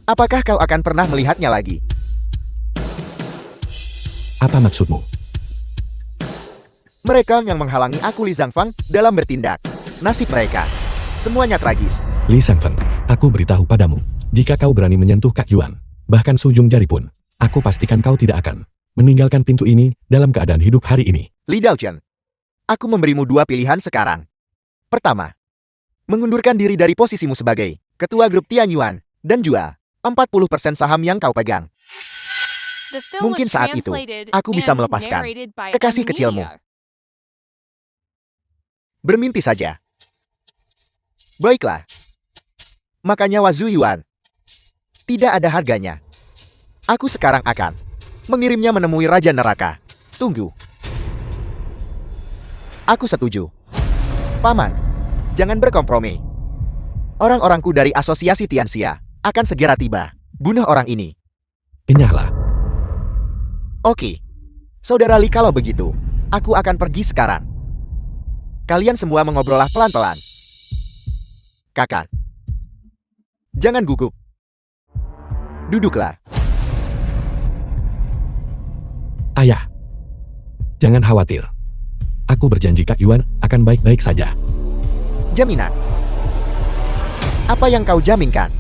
Apakah kau akan pernah melihatnya lagi? Apa maksudmu? Mereka yang menghalangi aku Li Zhangfeng dalam bertindak. Nasib mereka semuanya tragis. Li Zhangfeng, aku beritahu padamu, jika kau berani menyentuh Kak Yuan, bahkan seujung jari pun, aku pastikan kau tidak akan meninggalkan pintu ini dalam keadaan hidup hari ini. Li Daochen, aku memberimu 2 pilihan sekarang. Pertama, mengundurkan diri dari posisimu sebagai ketua grup Tianyuan, dan jual 40% saham yang kau pegang. The film Mungkin was saat itu, translated aku bisa and melepaskan narrated by kekasih M. kecilmu. Media. Bermimpi saja. Baiklah. Makanya Zhu Yuan tidak ada harganya. Aku sekarang akan mengirimnya menemui Raja Neraka. Tunggu. Aku setuju. Paman, jangan berkompromi. Orang-orangku dari Asosiasi Tianxia akan segera tiba. Bunuh orang ini. Enyahlah. Oke. Saudara Li, kalau begitu, aku akan pergi sekarang. Kalian semua mengobrollah pelan-pelan. Kakak, jangan gugup. Duduklah. Ayah, jangan khawatir. Aku berjanji Kak Yuan akan baik-baik saja. Jaminan. Apa yang kau jaminkan?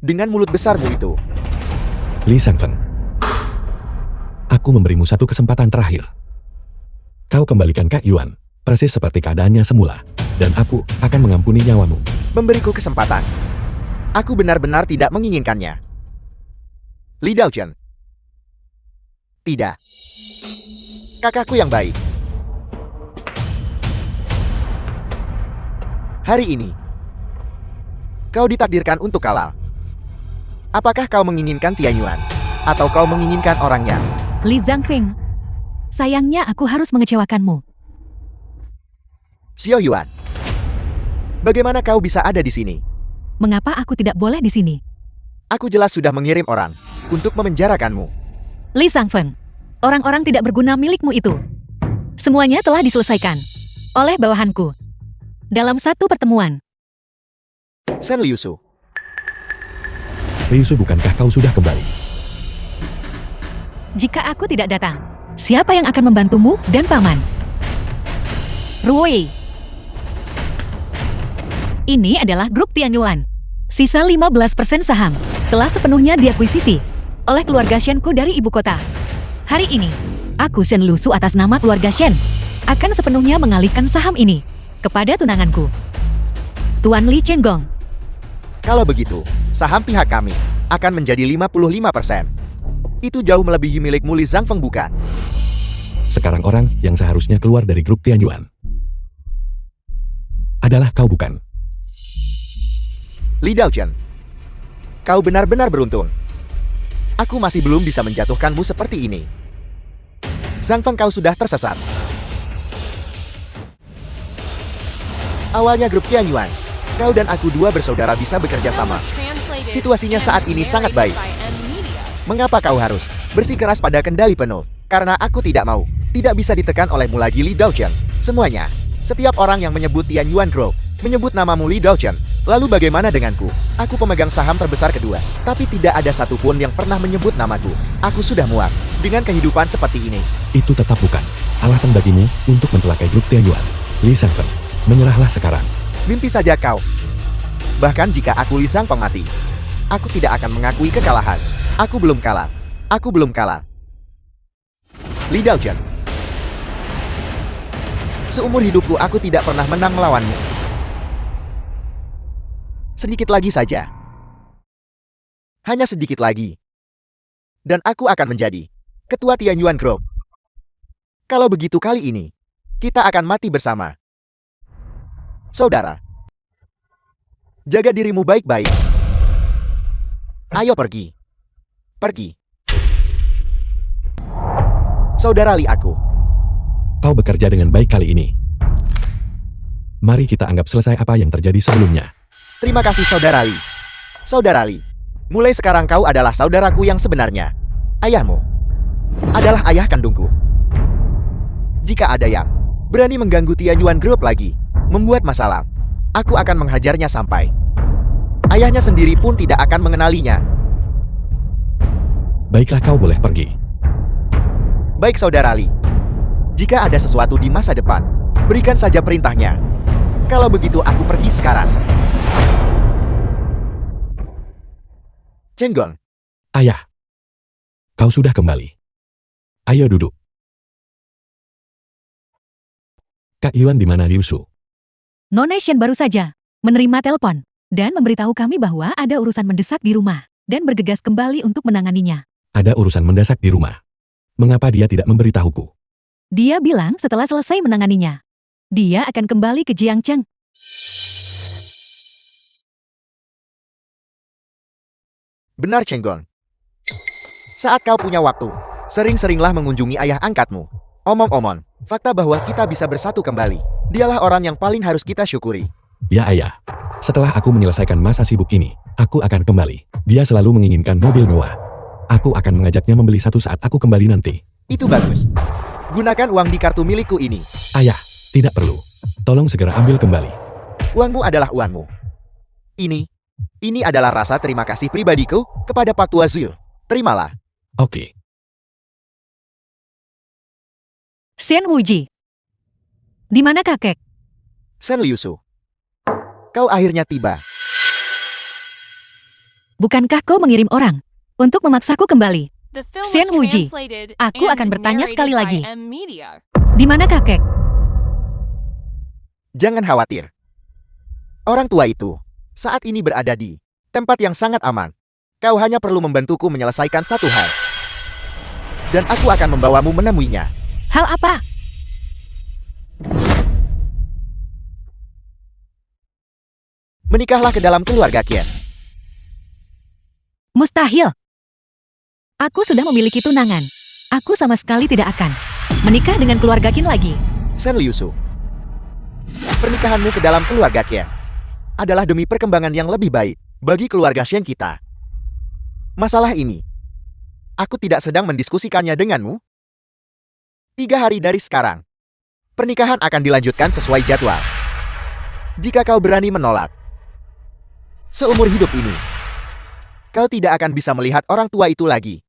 Dengan mulut besarmu itu. Li Zhangfeng, aku memberimu satu kesempatan terakhir. Kau kembalikan Kak Yuan, persis seperti keadaannya semula, dan aku akan mengampuni nyawamu. Memberiku kesempatan. Aku benar-benar tidak menginginkannya. Li Daochen. Tidak. Kakakku yang baik. Hari ini, kau ditakdirkan untuk kalah. Apakah kau menginginkan Tianyuan? Atau kau menginginkan orangnya? Li Zhangfeng, sayangnya aku harus mengecewakanmu. Xiao Yuan. Bagaimana kau bisa ada di sini? Mengapa aku tidak boleh di sini? Aku jelas sudah mengirim orang untuk memenjarakanmu. Li Zhangfeng, orang-orang tidak berguna milikmu itu. Semuanya telah diselesaikan oleh bawahanku dalam satu pertemuan. Shen Liusu. Liusu, bukankah kau sudah kembali? Jika aku tidak datang, siapa yang akan membantumu dan paman? Ruoyi. Ini adalah grup Tianyuan. Sisa 15% saham telah sepenuhnya diakuisisi oleh keluarga Shenku dari ibu kota. Hari ini, aku Shen Lusu atas nama keluarga Shen akan sepenuhnya mengalihkan saham ini kepada tunanganku. Tuan Li Chenggong. Kalau begitu, saham pihak kami akan menjadi 55%. Itu jauh melebihi milikmu Li Zhangfeng bukan? Sekarang orang yang seharusnya keluar dari grup Tianyuan adalah kau bukan? Li Daochen, kau benar-benar beruntung. Aku masih belum bisa menjatuhkanmu seperti ini. Zhangfeng kau sudah tersesat. Awalnya grup Tianyuan, kau dan aku dua bersaudara bisa bekerja sama. Situasinya saat ini sangat baik. Mengapa kau harus bersikeras pada kendali penuh? Karena aku tidak mau. Tidak bisa ditekan olehmu lagi Li Daochen. Semuanya. Setiap orang yang menyebut Tianyuan Group menyebut namamu Li Daochen. Lalu bagaimana denganku? Aku pemegang saham terbesar kedua. Tapi tidak ada satupun yang pernah menyebut namaku. Aku sudah muak dengan kehidupan seperti ini. Itu tetap bukan alasan bagimu untuk mencelakai grup Tianyuan. Li Zhangfeng, menyerahlah sekarang. Mimpi saja kau. Bahkan jika aku Li Zhangfeng mati, aku tidak akan mengakui kekalahan. Aku belum kalah. Aku belum kalah. Li Daochen. Seumur hidupku aku tidak pernah menang melawanmu. Sedikit lagi saja. Hanya sedikit lagi. Dan aku akan menjadi ketua Tianyuan Group. Kalau begitu kali ini, kita akan mati bersama. Saudara, jaga dirimu baik-baik. Ayo pergi. Pergi. Saudara Li aku. Kau bekerja dengan baik kali ini. Mari kita anggap selesai apa yang terjadi sebelumnya. Terima kasih Saudara Li. Saudara Li, mulai sekarang kau adalah saudaraku yang sebenarnya. Ayahmu adalah ayah kandungku. Jika ada yang berani mengganggu Tianyuan Group lagi, membuat masalah, aku akan menghajarnya sampai ayahnya sendiri pun tidak akan mengenalinya. Baiklah, kau boleh pergi. Baik Saudara Li. Jika ada sesuatu di masa depan, berikan saja perintahnya. Kalau begitu aku pergi sekarang. Chenggong. Ayah, kau sudah kembali. Ayo duduk. Kak Yuan di mana Liusu? Nona Shen baru saja menerima telepon dan memberitahu kami bahwa ada urusan mendesak di rumah dan bergegas kembali untuk menanganinya. Ada urusan mendesak di rumah. Mengapa dia tidak memberitahuku? Dia bilang setelah selesai menanganinya, dia akan kembali ke Jiangcheng. Benar Chenggong. Saat kau punya waktu, sering-seringlah mengunjungi ayah angkatmu. Omong-omong, fakta bahwa kita bisa bersatu kembali, dialah orang yang paling harus kita syukuri. Ya ayah, setelah aku menyelesaikan masa sibuk ini, aku akan kembali. Dia selalu menginginkan mobil mewah. Aku akan mengajaknya membeli satu saat aku kembali nanti. Itu bagus. Gunakan uang di kartu milikku ini. Ayah, tidak perlu. Tolong segera ambil kembali. Uangmu adalah uangmu. Ini adalah rasa terima kasih pribadiku kepada Pak Tua Zil. Terimalah. Oke. Shen Wuji. Di mana kakek? Shen Liusu. Kau akhirnya tiba. Bukankah kau mengirim orang untuk memaksaku kembali? The film Shen was Wuji, translated aku and akan bertanya narrated sekali by lagi. M-Media. Di mana kakek? Jangan khawatir. Orang tua itu saat ini berada di tempat yang sangat aman. Kau hanya perlu membantuku menyelesaikan satu hal. Dan aku akan membawamu menemuinya. Hal apa? Menikahlah ke dalam keluarga Qian. Mustahil. Aku sudah memiliki tunangan. Aku sama sekali tidak akan menikah dengan keluarga Qin lagi. Shen Liusu. Pernikahanmu ke dalam keluarga Qian adalah demi perkembangan yang lebih baik bagi keluarga Shen kita. Masalah ini, aku tidak sedang mendiskusikannya denganmu. 3 hari dari sekarang, pernikahan akan dilanjutkan sesuai jadwal. Jika kau berani menolak, seumur hidup ini, kau tidak akan bisa melihat orang tua itu lagi.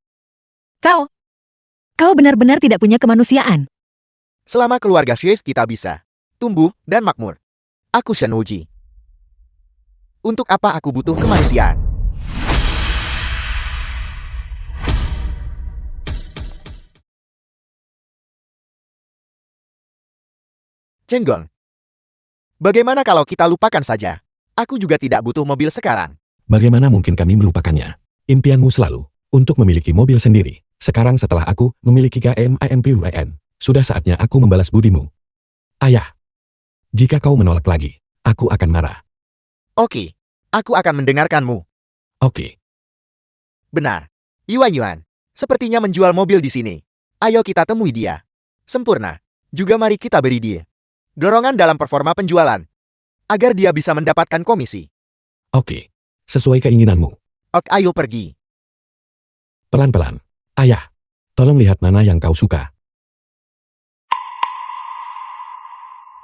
Kau benar-benar tidak punya kemanusiaan. Selama keluarga Xie kita bisa tumbuh dan makmur, aku Shen Wuji. Untuk apa aku butuh kemanusiaan? Chenggong. Bagaimana kalau kita lupakan saja Aku juga tidak butuh mobil sekarang. Bagaimana mungkin kami melupakannya? Impianmu selalu untuk memiliki mobil sendiri. Sekarang setelah aku memiliki KMIMPUIN, sudah saatnya aku membalas budimu. Ayah, jika kau menolak lagi, aku akan marah. Oke, aku akan mendengarkanmu. Oke, Benar. Yuan, sepertinya menjual mobil di sini. Ayo kita temui dia. Sempurna. Juga mari kita beri dia dorongan dalam performa penjualan, agar dia bisa mendapatkan komisi. oke. Sesuai keinginanmu. Oke, ayo pergi. Pelan-pelan. Ayah, tolong lihat mana yang kau suka.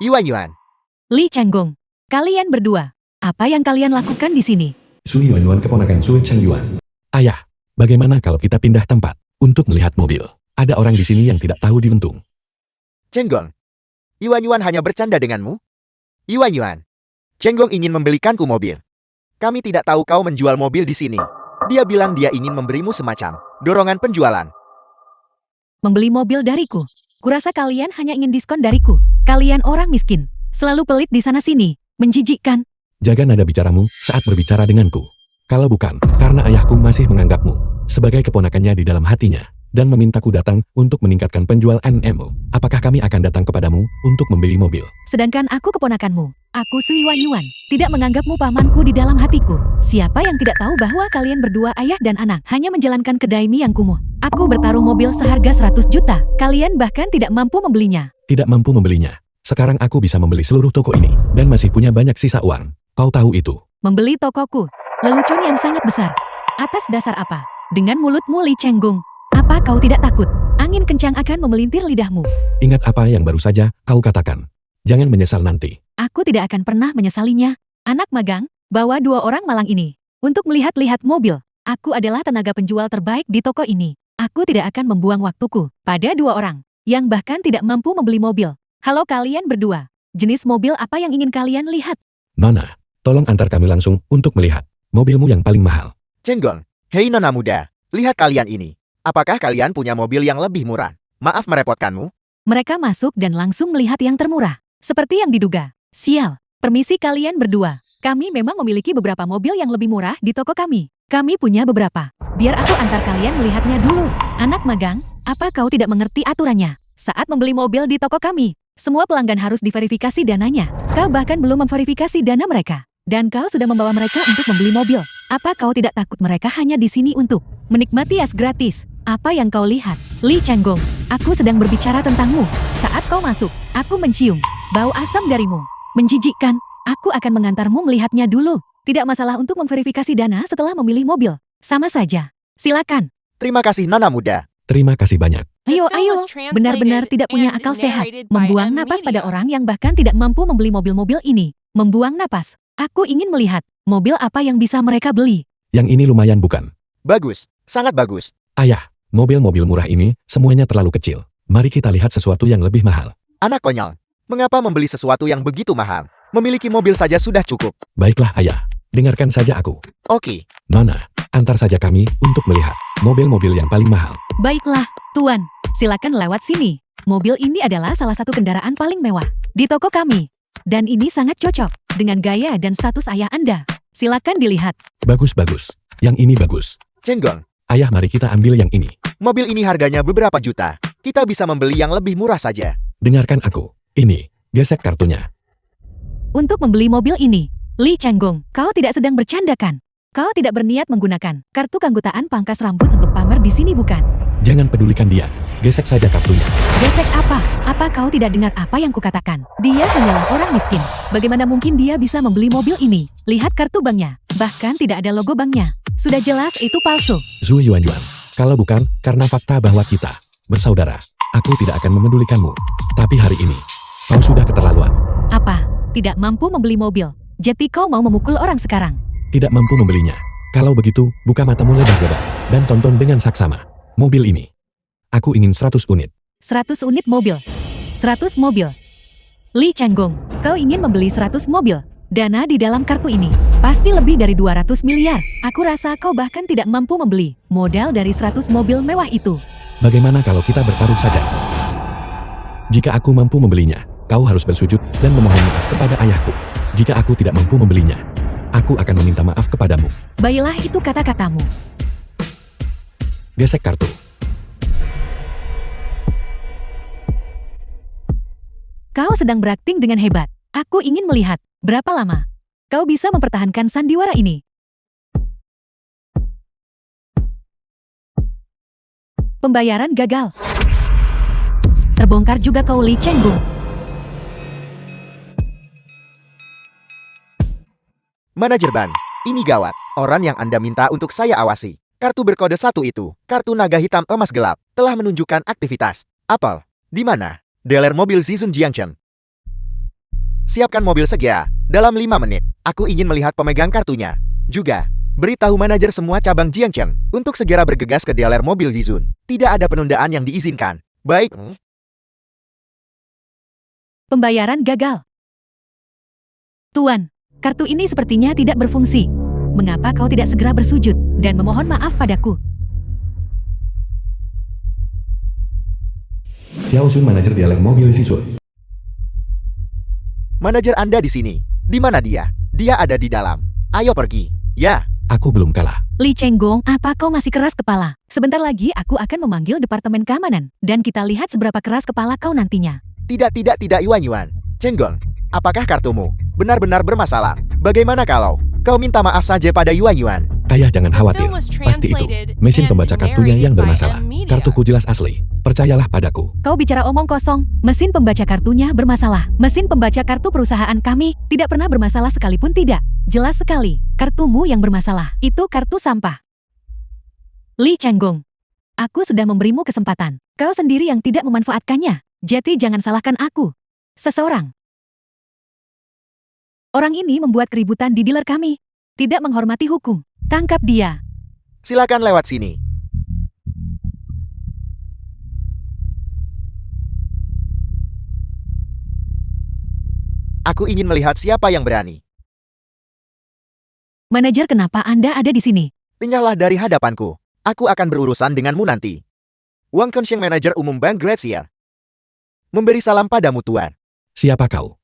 Yuan, Li Changgong, kalian berdua, apa yang kalian lakukan di sini? Sui Yuan keponakan Sui Cheng Yuan. Ayah, bagaimana kalau kita pindah tempat untuk melihat mobil? Ada orang di sini yang tidak tahu diuntung. Cenggong. Yuan hanya bercanda denganmu? Yuan, Cenggong ingin membelikanku mobil. Kami tidak tahu kau menjual mobil di sini. Dia bilang dia ingin memberimu semacam dorongan penjualan. Membeli mobil dariku. Kurasa kalian hanya ingin diskon dariku. Kalian orang miskin, selalu pelit di sana-sini, menjijikkan. Jaga nada bicaramu saat berbicara denganku. Kalau bukan, karena ayahku masih menganggapmu sebagai keponakannya di dalam hatinya, dan memintaku datang untuk meningkatkan penjual NMO. Apakah kami akan datang kepadamu untuk membeli mobil? Sedangkan aku keponakanmu. Aku Sui Yuan, tidak menganggapmu pamanku di dalam hatiku. Siapa yang tidak tahu bahwa kalian berdua ayah dan anak hanya menjalankan kedai mie yang kumuh. Aku bertaruh mobil seharga 100 juta. Kalian bahkan tidak mampu membelinya. Tidak mampu membelinya. Sekarang aku bisa membeli seluruh toko ini, dan masih punya banyak sisa uang. Kau tahu itu. Membeli tokoku. Lelucon yang sangat besar. Atas dasar apa? Dengan mulutmu Li Cenggong. Apa kau tidak takut? Angin kencang akan memelintir lidahmu. Ingat apa yang baru saja kau katakan. Jangan menyesal nanti. Aku tidak akan pernah menyesalinya. Anak magang, bawa 2 orang malang ini untuk melihat-lihat mobil. Aku adalah tenaga penjual terbaik di toko ini. Aku tidak akan membuang waktuku pada 2 orang yang bahkan tidak mampu membeli mobil. Halo kalian berdua. Jenis mobil apa yang ingin kalian lihat? Nona, tolong antar kami langsung untuk melihat mobilmu yang paling mahal. Cenggong. Hei nona muda, lihat kalian ini. Apakah kalian punya mobil yang lebih murah? Maaf merepotkanmu. Mereka masuk dan langsung melihat yang termurah. Seperti yang diduga. Sial. Permisi kalian berdua. Kami memang memiliki beberapa mobil yang lebih murah di toko kami. Kami punya beberapa. Biar aku antar kalian melihatnya dulu. Anak magang, apa kau tidak mengerti aturannya? Saat membeli mobil di toko kami, semua pelanggan harus diverifikasi dananya. Kau bahkan belum memverifikasi dana mereka. Dan kau sudah membawa mereka untuk membeli mobil. Apa kau tidak takut mereka hanya di sini untuk menikmati es gratis? Apa yang kau lihat? Li Changgong, aku sedang berbicara tentangmu. Saat kau masuk, aku mencium bau asam darimu. Menjijikkan. Aku akan mengantarmu melihatnya dulu. Tidak masalah untuk memverifikasi dana setelah memilih mobil. Sama saja. Silakan. Terima kasih nona muda. Terima kasih banyak. Ayo, benar-benar tidak punya akal sehat. Membuang napas pada orang yang bahkan tidak mampu membeli mobil-mobil ini. Membuang napas. Aku ingin melihat mobil apa yang bisa mereka beli. Yang ini lumayan bukan? Bagus, sangat bagus. Ayah, mobil-mobil murah ini semuanya terlalu kecil. Mari kita lihat sesuatu yang lebih mahal. Anak konyol. Mengapa membeli sesuatu yang begitu mahal? Memiliki mobil saja sudah cukup. Baiklah ayah, dengarkan saja aku. Oke. Nona, antar saja kami untuk melihat mobil-mobil yang paling mahal. Baiklah, Tuan. Silakan lewat sini. Mobil ini adalah salah satu kendaraan paling mewah di toko kami. Dan ini sangat cocok dengan gaya dan status ayah Anda. Silakan dilihat. Bagus-bagus. Yang ini bagus. Cenggong. Ayah, mari kita ambil yang ini. Mobil ini harganya beberapa juta. Kita bisa membeli yang lebih murah saja. Dengarkan aku. Ini, gesek kartunya. Untuk membeli mobil ini, Li Changgong, kau tidak sedang bercanda kan? Kau tidak berniat menggunakan kartu keanggotaan pangkas rambut untuk pamer di sini bukan? Jangan pedulikan dia. Gesek saja kartunya. Gesek apa? Apa kau tidak dengar apa yang kukatakan? Dia hanyalah orang miskin. Bagaimana mungkin dia bisa membeli mobil ini? Lihat kartu banknya. Bahkan tidak ada logo banknya. Sudah jelas itu palsu. Zhu Yuan, kalau bukan karena fakta bahwa kita bersaudara, aku tidak akan memedulikanmu. Tapi hari ini, kau sudah keterlaluan. Apa? Tidak mampu membeli mobil. Jadi kau mau memukul orang sekarang? Tidak mampu membelinya. Kalau begitu, buka matamu lebar-lebar dan tonton dengan saksama. Mobil ini. Aku ingin 100 unit. 100 unit mobil. 100 mobil. Li Changgong, kau ingin membeli 100 mobil. Dana di dalam kartu ini pasti lebih dari 200 miliar. Aku rasa kau bahkan tidak mampu membeli modal dari 100 mobil mewah itu. Bagaimana kalau kita bertaruh saja? Jika aku mampu membelinya, kau harus bersujud dan memohon maaf kepada ayahku. Jika aku tidak mampu membelinya, aku akan meminta maaf kepadamu. Baiklah itu kata-katamu. Gesek kartu. Kau sedang berakting dengan hebat. Aku ingin melihat berapa lama kau bisa mempertahankan sandiwara ini. Pembayaran gagal. Terbongkar juga kau Li Chengbong. Manajer Ban, ini gawat. Orang yang Anda minta untuk saya awasi. Kartu berkode 1 itu, kartu naga hitam emas gelap, telah menunjukkan aktivitas. Apel, di mana? Dealer mobil Zizun Jiangcheng. Siapkan mobil segera. Dalam 5 menit, aku ingin melihat pemegang kartunya. Juga, beritahu manajer semua cabang Jiangcheng untuk segera bergegas ke dealer mobil Zizun. Tidak ada penundaan yang diizinkan. Baik. Pembayaran gagal. Tuan, kartu ini sepertinya tidak berfungsi. Mengapa kau tidak segera bersujud dan memohon maaf padaku? Xiao Sun, manajer dealer mobil Zizun. Manajer Anda di sini. Di mana dia? Dia ada di dalam. Ayo pergi. Ya. Aku belum kalah. Li Chenggong, apa kau masih keras kepala? Sebentar lagi aku akan memanggil Departemen Keamanan, dan kita lihat seberapa keras kepala kau nantinya. Tidak, Yuan. Chenggong, apakah kartumu benar-benar bermasalah? Bagaimana kalau kau minta maaf saja pada Yuan? Kayah jangan khawatir. Pasti itu mesin pembaca kartunya yang bermasalah. Kartuku jelas asli. Percayalah padaku. Kau bicara omong kosong. Mesin pembaca kartunya bermasalah. Mesin pembaca kartu perusahaan kami tidak pernah bermasalah sekalipun tidak. Jelas sekali. Kartumu yang bermasalah. Itu kartu sampah. Li Chenggong, aku sudah memberimu kesempatan. Kau sendiri yang tidak memanfaatkannya. Jadi jangan salahkan aku. Seseorang. Orang ini membuat keributan di dealer kami. Tidak menghormati hukum. Tangkap dia. Silakan lewat sini. Aku ingin melihat siapa yang berani. Manajer, kenapa Anda ada di sini? Tinggallah dari hadapanku. Aku akan berurusan denganmu nanti. Wang Kensheng, manajer umum Bank Gracia. Memberi salam padamu, Tuan. Siapa kau?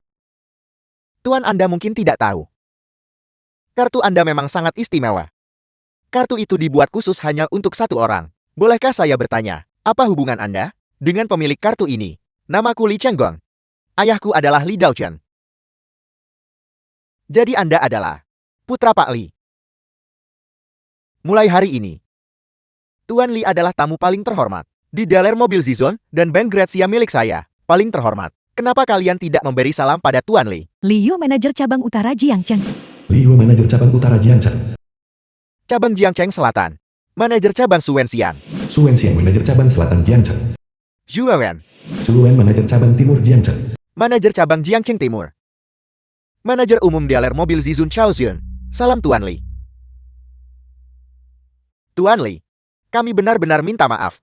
Tuan, Anda mungkin tidak tahu. Kartu Anda memang sangat istimewa. Kartu itu dibuat khusus hanya untuk satu orang. Bolehkah saya bertanya, apa hubungan Anda dengan pemilik kartu ini? Namaku Li Chenggong. Ayahku adalah Li Daochen. Jadi Anda adalah putra Pak Li. Mulai hari ini, Tuan Li adalah tamu paling terhormat di dealer mobil Zizun dan Bank Gracia milik saya. Paling terhormat. Kenapa kalian tidak memberi salam pada Tuan Li? Liu, manajer cabang utara Jiangcheng. Liu, manajer cabang utara Jiangcheng. Cabang Jiangcheng Selatan. Manajer cabang Suwenxian. Suwenxian, manajer cabang selatan Jiangcheng. Zhuwen. Suwen, manajer cabang timur Jiangcheng. Manajer cabang Jiangcheng Timur. Manajer umum dealer mobil Zizun Chaoxun. Salam Tuan Li. Tuan Li, kami benar-benar minta maaf.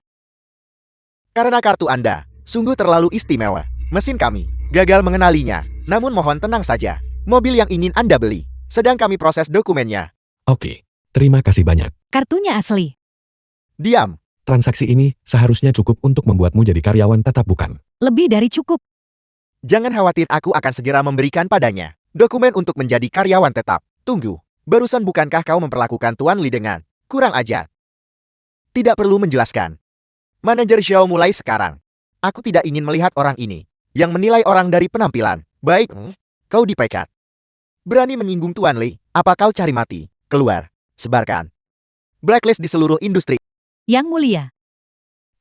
Karena kartu Anda sungguh terlalu istimewa. Mesin kami gagal mengenalinya. Namun mohon tenang saja. Mobil yang ingin Anda beli sedang kami proses dokumennya. Oke, terima kasih banyak. Kartunya asli. Diam. Transaksi ini seharusnya cukup untuk membuatmu jadi karyawan tetap, bukan? Lebih dari cukup. Jangan khawatir, aku akan segera memberikan padanya dokumen untuk menjadi karyawan tetap. Tunggu, barusan bukankah kau memperlakukan Tuan Li dengan kurang ajar? Tidak perlu menjelaskan. Manajer Xiao, mulai sekarang, aku tidak ingin melihat orang ini yang menilai orang dari penampilan. Baik, kau dipecat. Berani menyinggung Tuan Li, apa kau cari mati? Keluar, sebarkan blacklist di seluruh industri. Yang Mulia,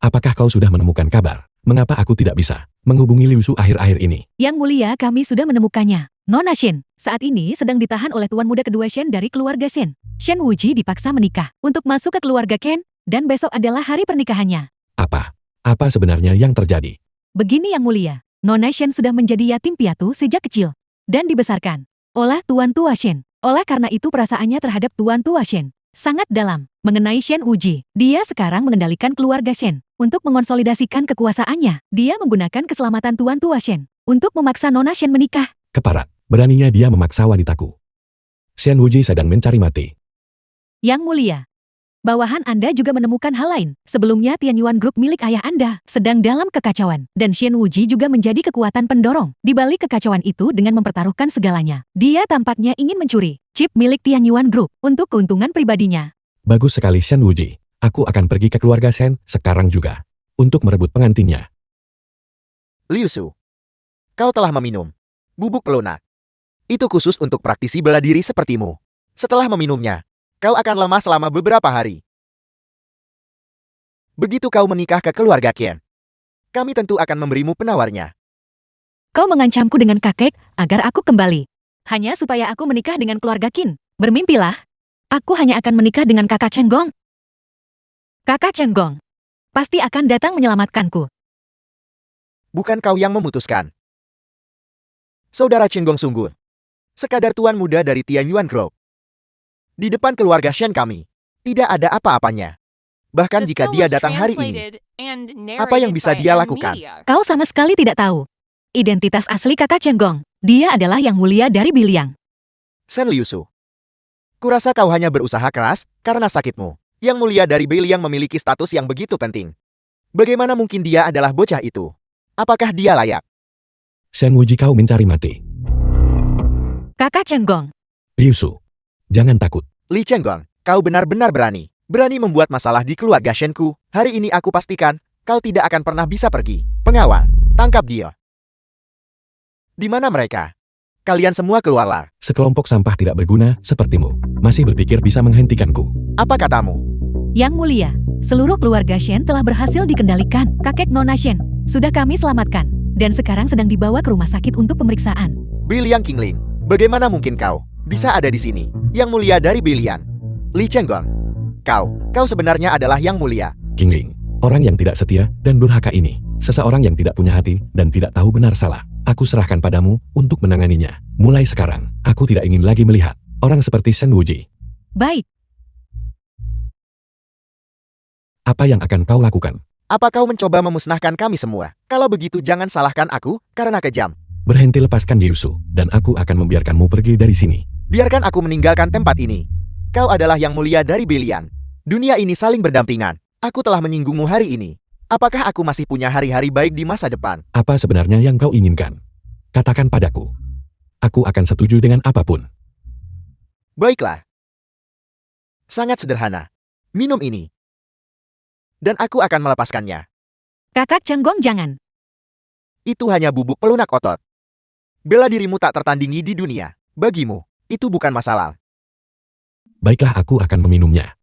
Apakah kau sudah menemukan kabar? Mengapa aku tidak bisa menghubungi Liu Su akhir-akhir ini? Yang Mulia, kami sudah menemukannya. Nona Shen saat ini sedang ditahan oleh tuan muda kedua Shen dari keluarga Shen. Shen Wuji dipaksa menikah untuk masuk ke keluarga Ken, dan besok adalah hari pernikahannya. Apa? Apa sebenarnya yang terjadi? Begini Yang Mulia, Nona Shen sudah menjadi yatim piatu sejak kecil dan dibesarkan oleh Tuan Tua Shen. Oleh karena itu perasaannya terhadap Tuan Tua Shen sangat dalam. Mengenai Shen Wuji, dia sekarang mengendalikan keluarga Shen untuk mengonsolidasikan kekuasaannya. Dia menggunakan keselamatan Tuan Tua Shen untuk memaksa Nona Shen menikah. Keparat, beraninya dia memaksa wanitaku. Shen Wuji sedang mencari mati. Yang Mulia, Bawahan Anda juga menemukan hal lain. Sebelumnya Tianyuan Group milik ayah Anda sedang dalam kekacauan. Dan Shen Wuji juga menjadi kekuatan pendorong. Di balik kekacauan itu dengan mempertaruhkan segalanya. Dia tampaknya ingin mencuri chip milik Tianyuan Group untuk keuntungan pribadinya. Bagus sekali Shen Wuji. Aku akan pergi ke keluarga Shen sekarang juga. Untuk merebut pengantinnya. Liu Su, kau telah meminum bubuk pelunak. Itu khusus untuk praktisi bela diri sepertimu. Setelah meminumnya, kau akan lemah selama beberapa hari. Begitu kau menikah ke keluarga Qian, kami tentu akan memberimu penawarnya. Kau mengancamku dengan kakek agar aku kembali. Hanya supaya aku menikah dengan keluarga Qin. Bermimpilah. Aku hanya akan menikah dengan kakak Chenggong. Kakak Chenggong pasti akan datang menyelamatkanku. Bukan kau yang memutuskan. Saudara Chenggong sungguh sekadar tuan muda dari Tianyuan Group. Di depan keluarga Shen kami, tidak ada apa-apanya. Bahkan The jika film dia was datang hari ini, translated and apa yang narrated bisa by dia M lakukan? Media. Kau sama sekali tidak tahu identitas asli kakak Chenggong. Dia adalah yang mulia dari Biliang. Shen Liu Su, kurasa kau hanya berusaha keras karena sakitmu. Yang mulia dari Beiliang memiliki status yang begitu penting. Bagaimana mungkin dia adalah bocah itu? Apakah dia layak? Shen Wuji kau mencari mati. Kakak Chenggong, Liu Su, jangan takut. Li Chenggong, kau benar-benar berani. Berani membuat masalah di keluarga Shenku. Hari ini aku pastikan, kau tidak akan pernah bisa pergi. Pengawal, tangkap dia. Di mana mereka? Kalian semua keluarlah. Sekelompok sampah tidak berguna sepertimu. Masih berpikir bisa menghentikanku. Apa katamu? yang mulia, seluruh keluarga Shen telah berhasil dikendalikan. Kakek Nona Shen sudah kami selamatkan dan sekarang sedang dibawa ke rumah sakit untuk pemeriksaan. Biliang Qingling, bagaimana mungkin kau bisa ada di sini? Yang mulia dari Biliang. Li Chenggong, kau sebenarnya adalah yang mulia. Qingling, orang yang tidak setia dan durhaka ini, seseorang yang tidak punya hati dan tidak tahu benar salah. Aku serahkan padamu untuk menanganinya. Mulai sekarang, aku tidak ingin lagi melihat orang seperti Shen Wuji. Baik, Apa yang akan kau lakukan? Apa kau mencoba memusnahkan kami semua? Kalau begitu jangan salahkan aku karena kejam. Berhenti lepaskan Liu Su, dan aku akan membiarkanmu pergi dari sini. Biarkan aku meninggalkan tempat ini. Kau adalah yang mulia dari Bilian. Dunia ini saling berdampingan. Aku telah menyinggungmu hari ini. Apakah aku masih punya hari-hari baik di masa depan? Apa sebenarnya yang kau inginkan? Katakan padaku. Aku akan setuju dengan apapun. Baiklah. Sangat sederhana. Minum ini. Dan aku akan melepaskannya. Kakak Chenggong jangan. Itu hanya bubuk pelunak otot. Bela dirimu tak tertandingi di dunia. Bagimu, itu bukan masalah. Baiklah, aku akan meminumnya.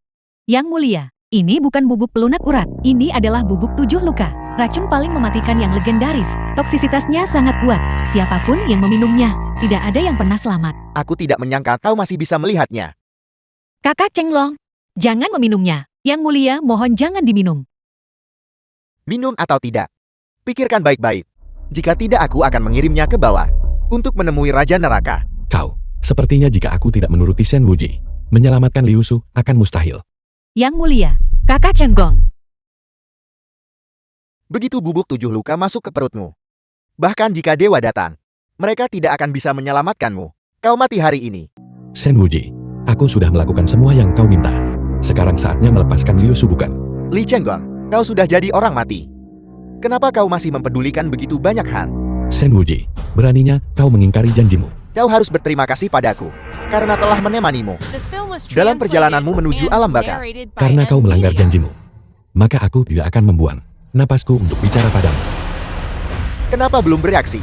Yang mulia, ini bukan bubuk pelunak urat. Ini adalah bubuk 7 luka. Racun paling mematikan yang legendaris. Toksisitasnya sangat kuat. Siapapun yang meminumnya, tidak ada yang pernah selamat. Aku tidak menyangka kau masih bisa melihatnya. Kakak Chenglong, jangan meminumnya. Yang mulia, mohon jangan diminum. Minum atau tidak? Pikirkan baik-baik. Jika tidak, aku akan mengirimnya ke bawah. Untuk menemui Raja Neraka. Kau, sepertinya jika aku tidak menuruti Shen Wuji, menyelamatkan Liu Su akan mustahil. Yang mulia, Kakak Chenggong. Begitu bubuk 7 luka masuk ke perutmu. Bahkan jika dewa datang, mereka tidak akan bisa menyelamatkanmu. Kau mati hari ini. Shen Wuji, aku sudah melakukan semua yang kau minta. Sekarang saatnya melepaskan Liu Su bukan? Li Chenggong, kau sudah jadi orang mati. Kenapa kau masih mempedulikan begitu banyak hal? Shen Wuji, beraninya kau mengingkari janjimu. Kau harus berterima kasih padaku, karena telah menemanimu. The film was Dalam translated perjalananmu menuju and alam baka. narrated by Karena kau M melanggar Media. janjimu, maka aku tidak akan membuang napasku untuk bicara padamu. Kenapa belum bereaksi?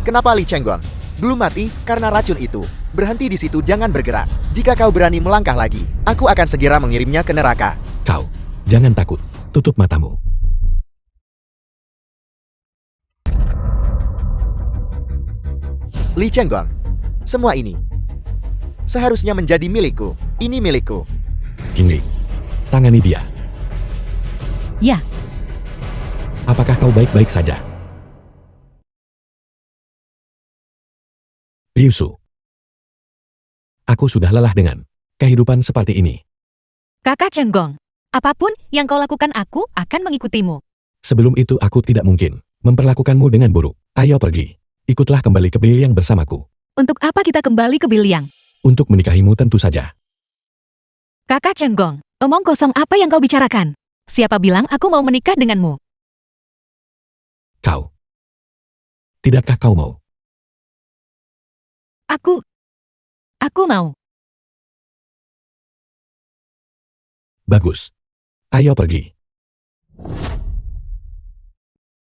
Kenapa Li Chenggong belum mati karena racun itu? Berhenti di situ, jangan bergerak. Jika kau berani melangkah lagi, aku akan segera mengirimnya ke neraka. Kau, jangan takut, tutup matamu. Li Chenggong, semua ini seharusnya menjadi milikku. Ini milikku. Qingling, tangani dia. Ya, Apakah kau baik-baik saja? Liu Su, aku sudah lelah dengan kehidupan seperti ini. Kakak Chenggong. Apapun yang kau lakukan, aku akan mengikutimu. Sebelum itu aku tidak mungkin memperlakukanmu dengan buruk. Ayo pergi. Ikutlah kembali ke Biliang bersamaku. Untuk apa kita kembali ke Biliang? Untuk menikahimu tentu saja. Kakak Chenggong, Omong kosong apa yang kau bicarakan? Siapa bilang aku mau menikah denganmu? Kau. Tidakkah kau mau? Aku mau. Bagus. Ayo pergi.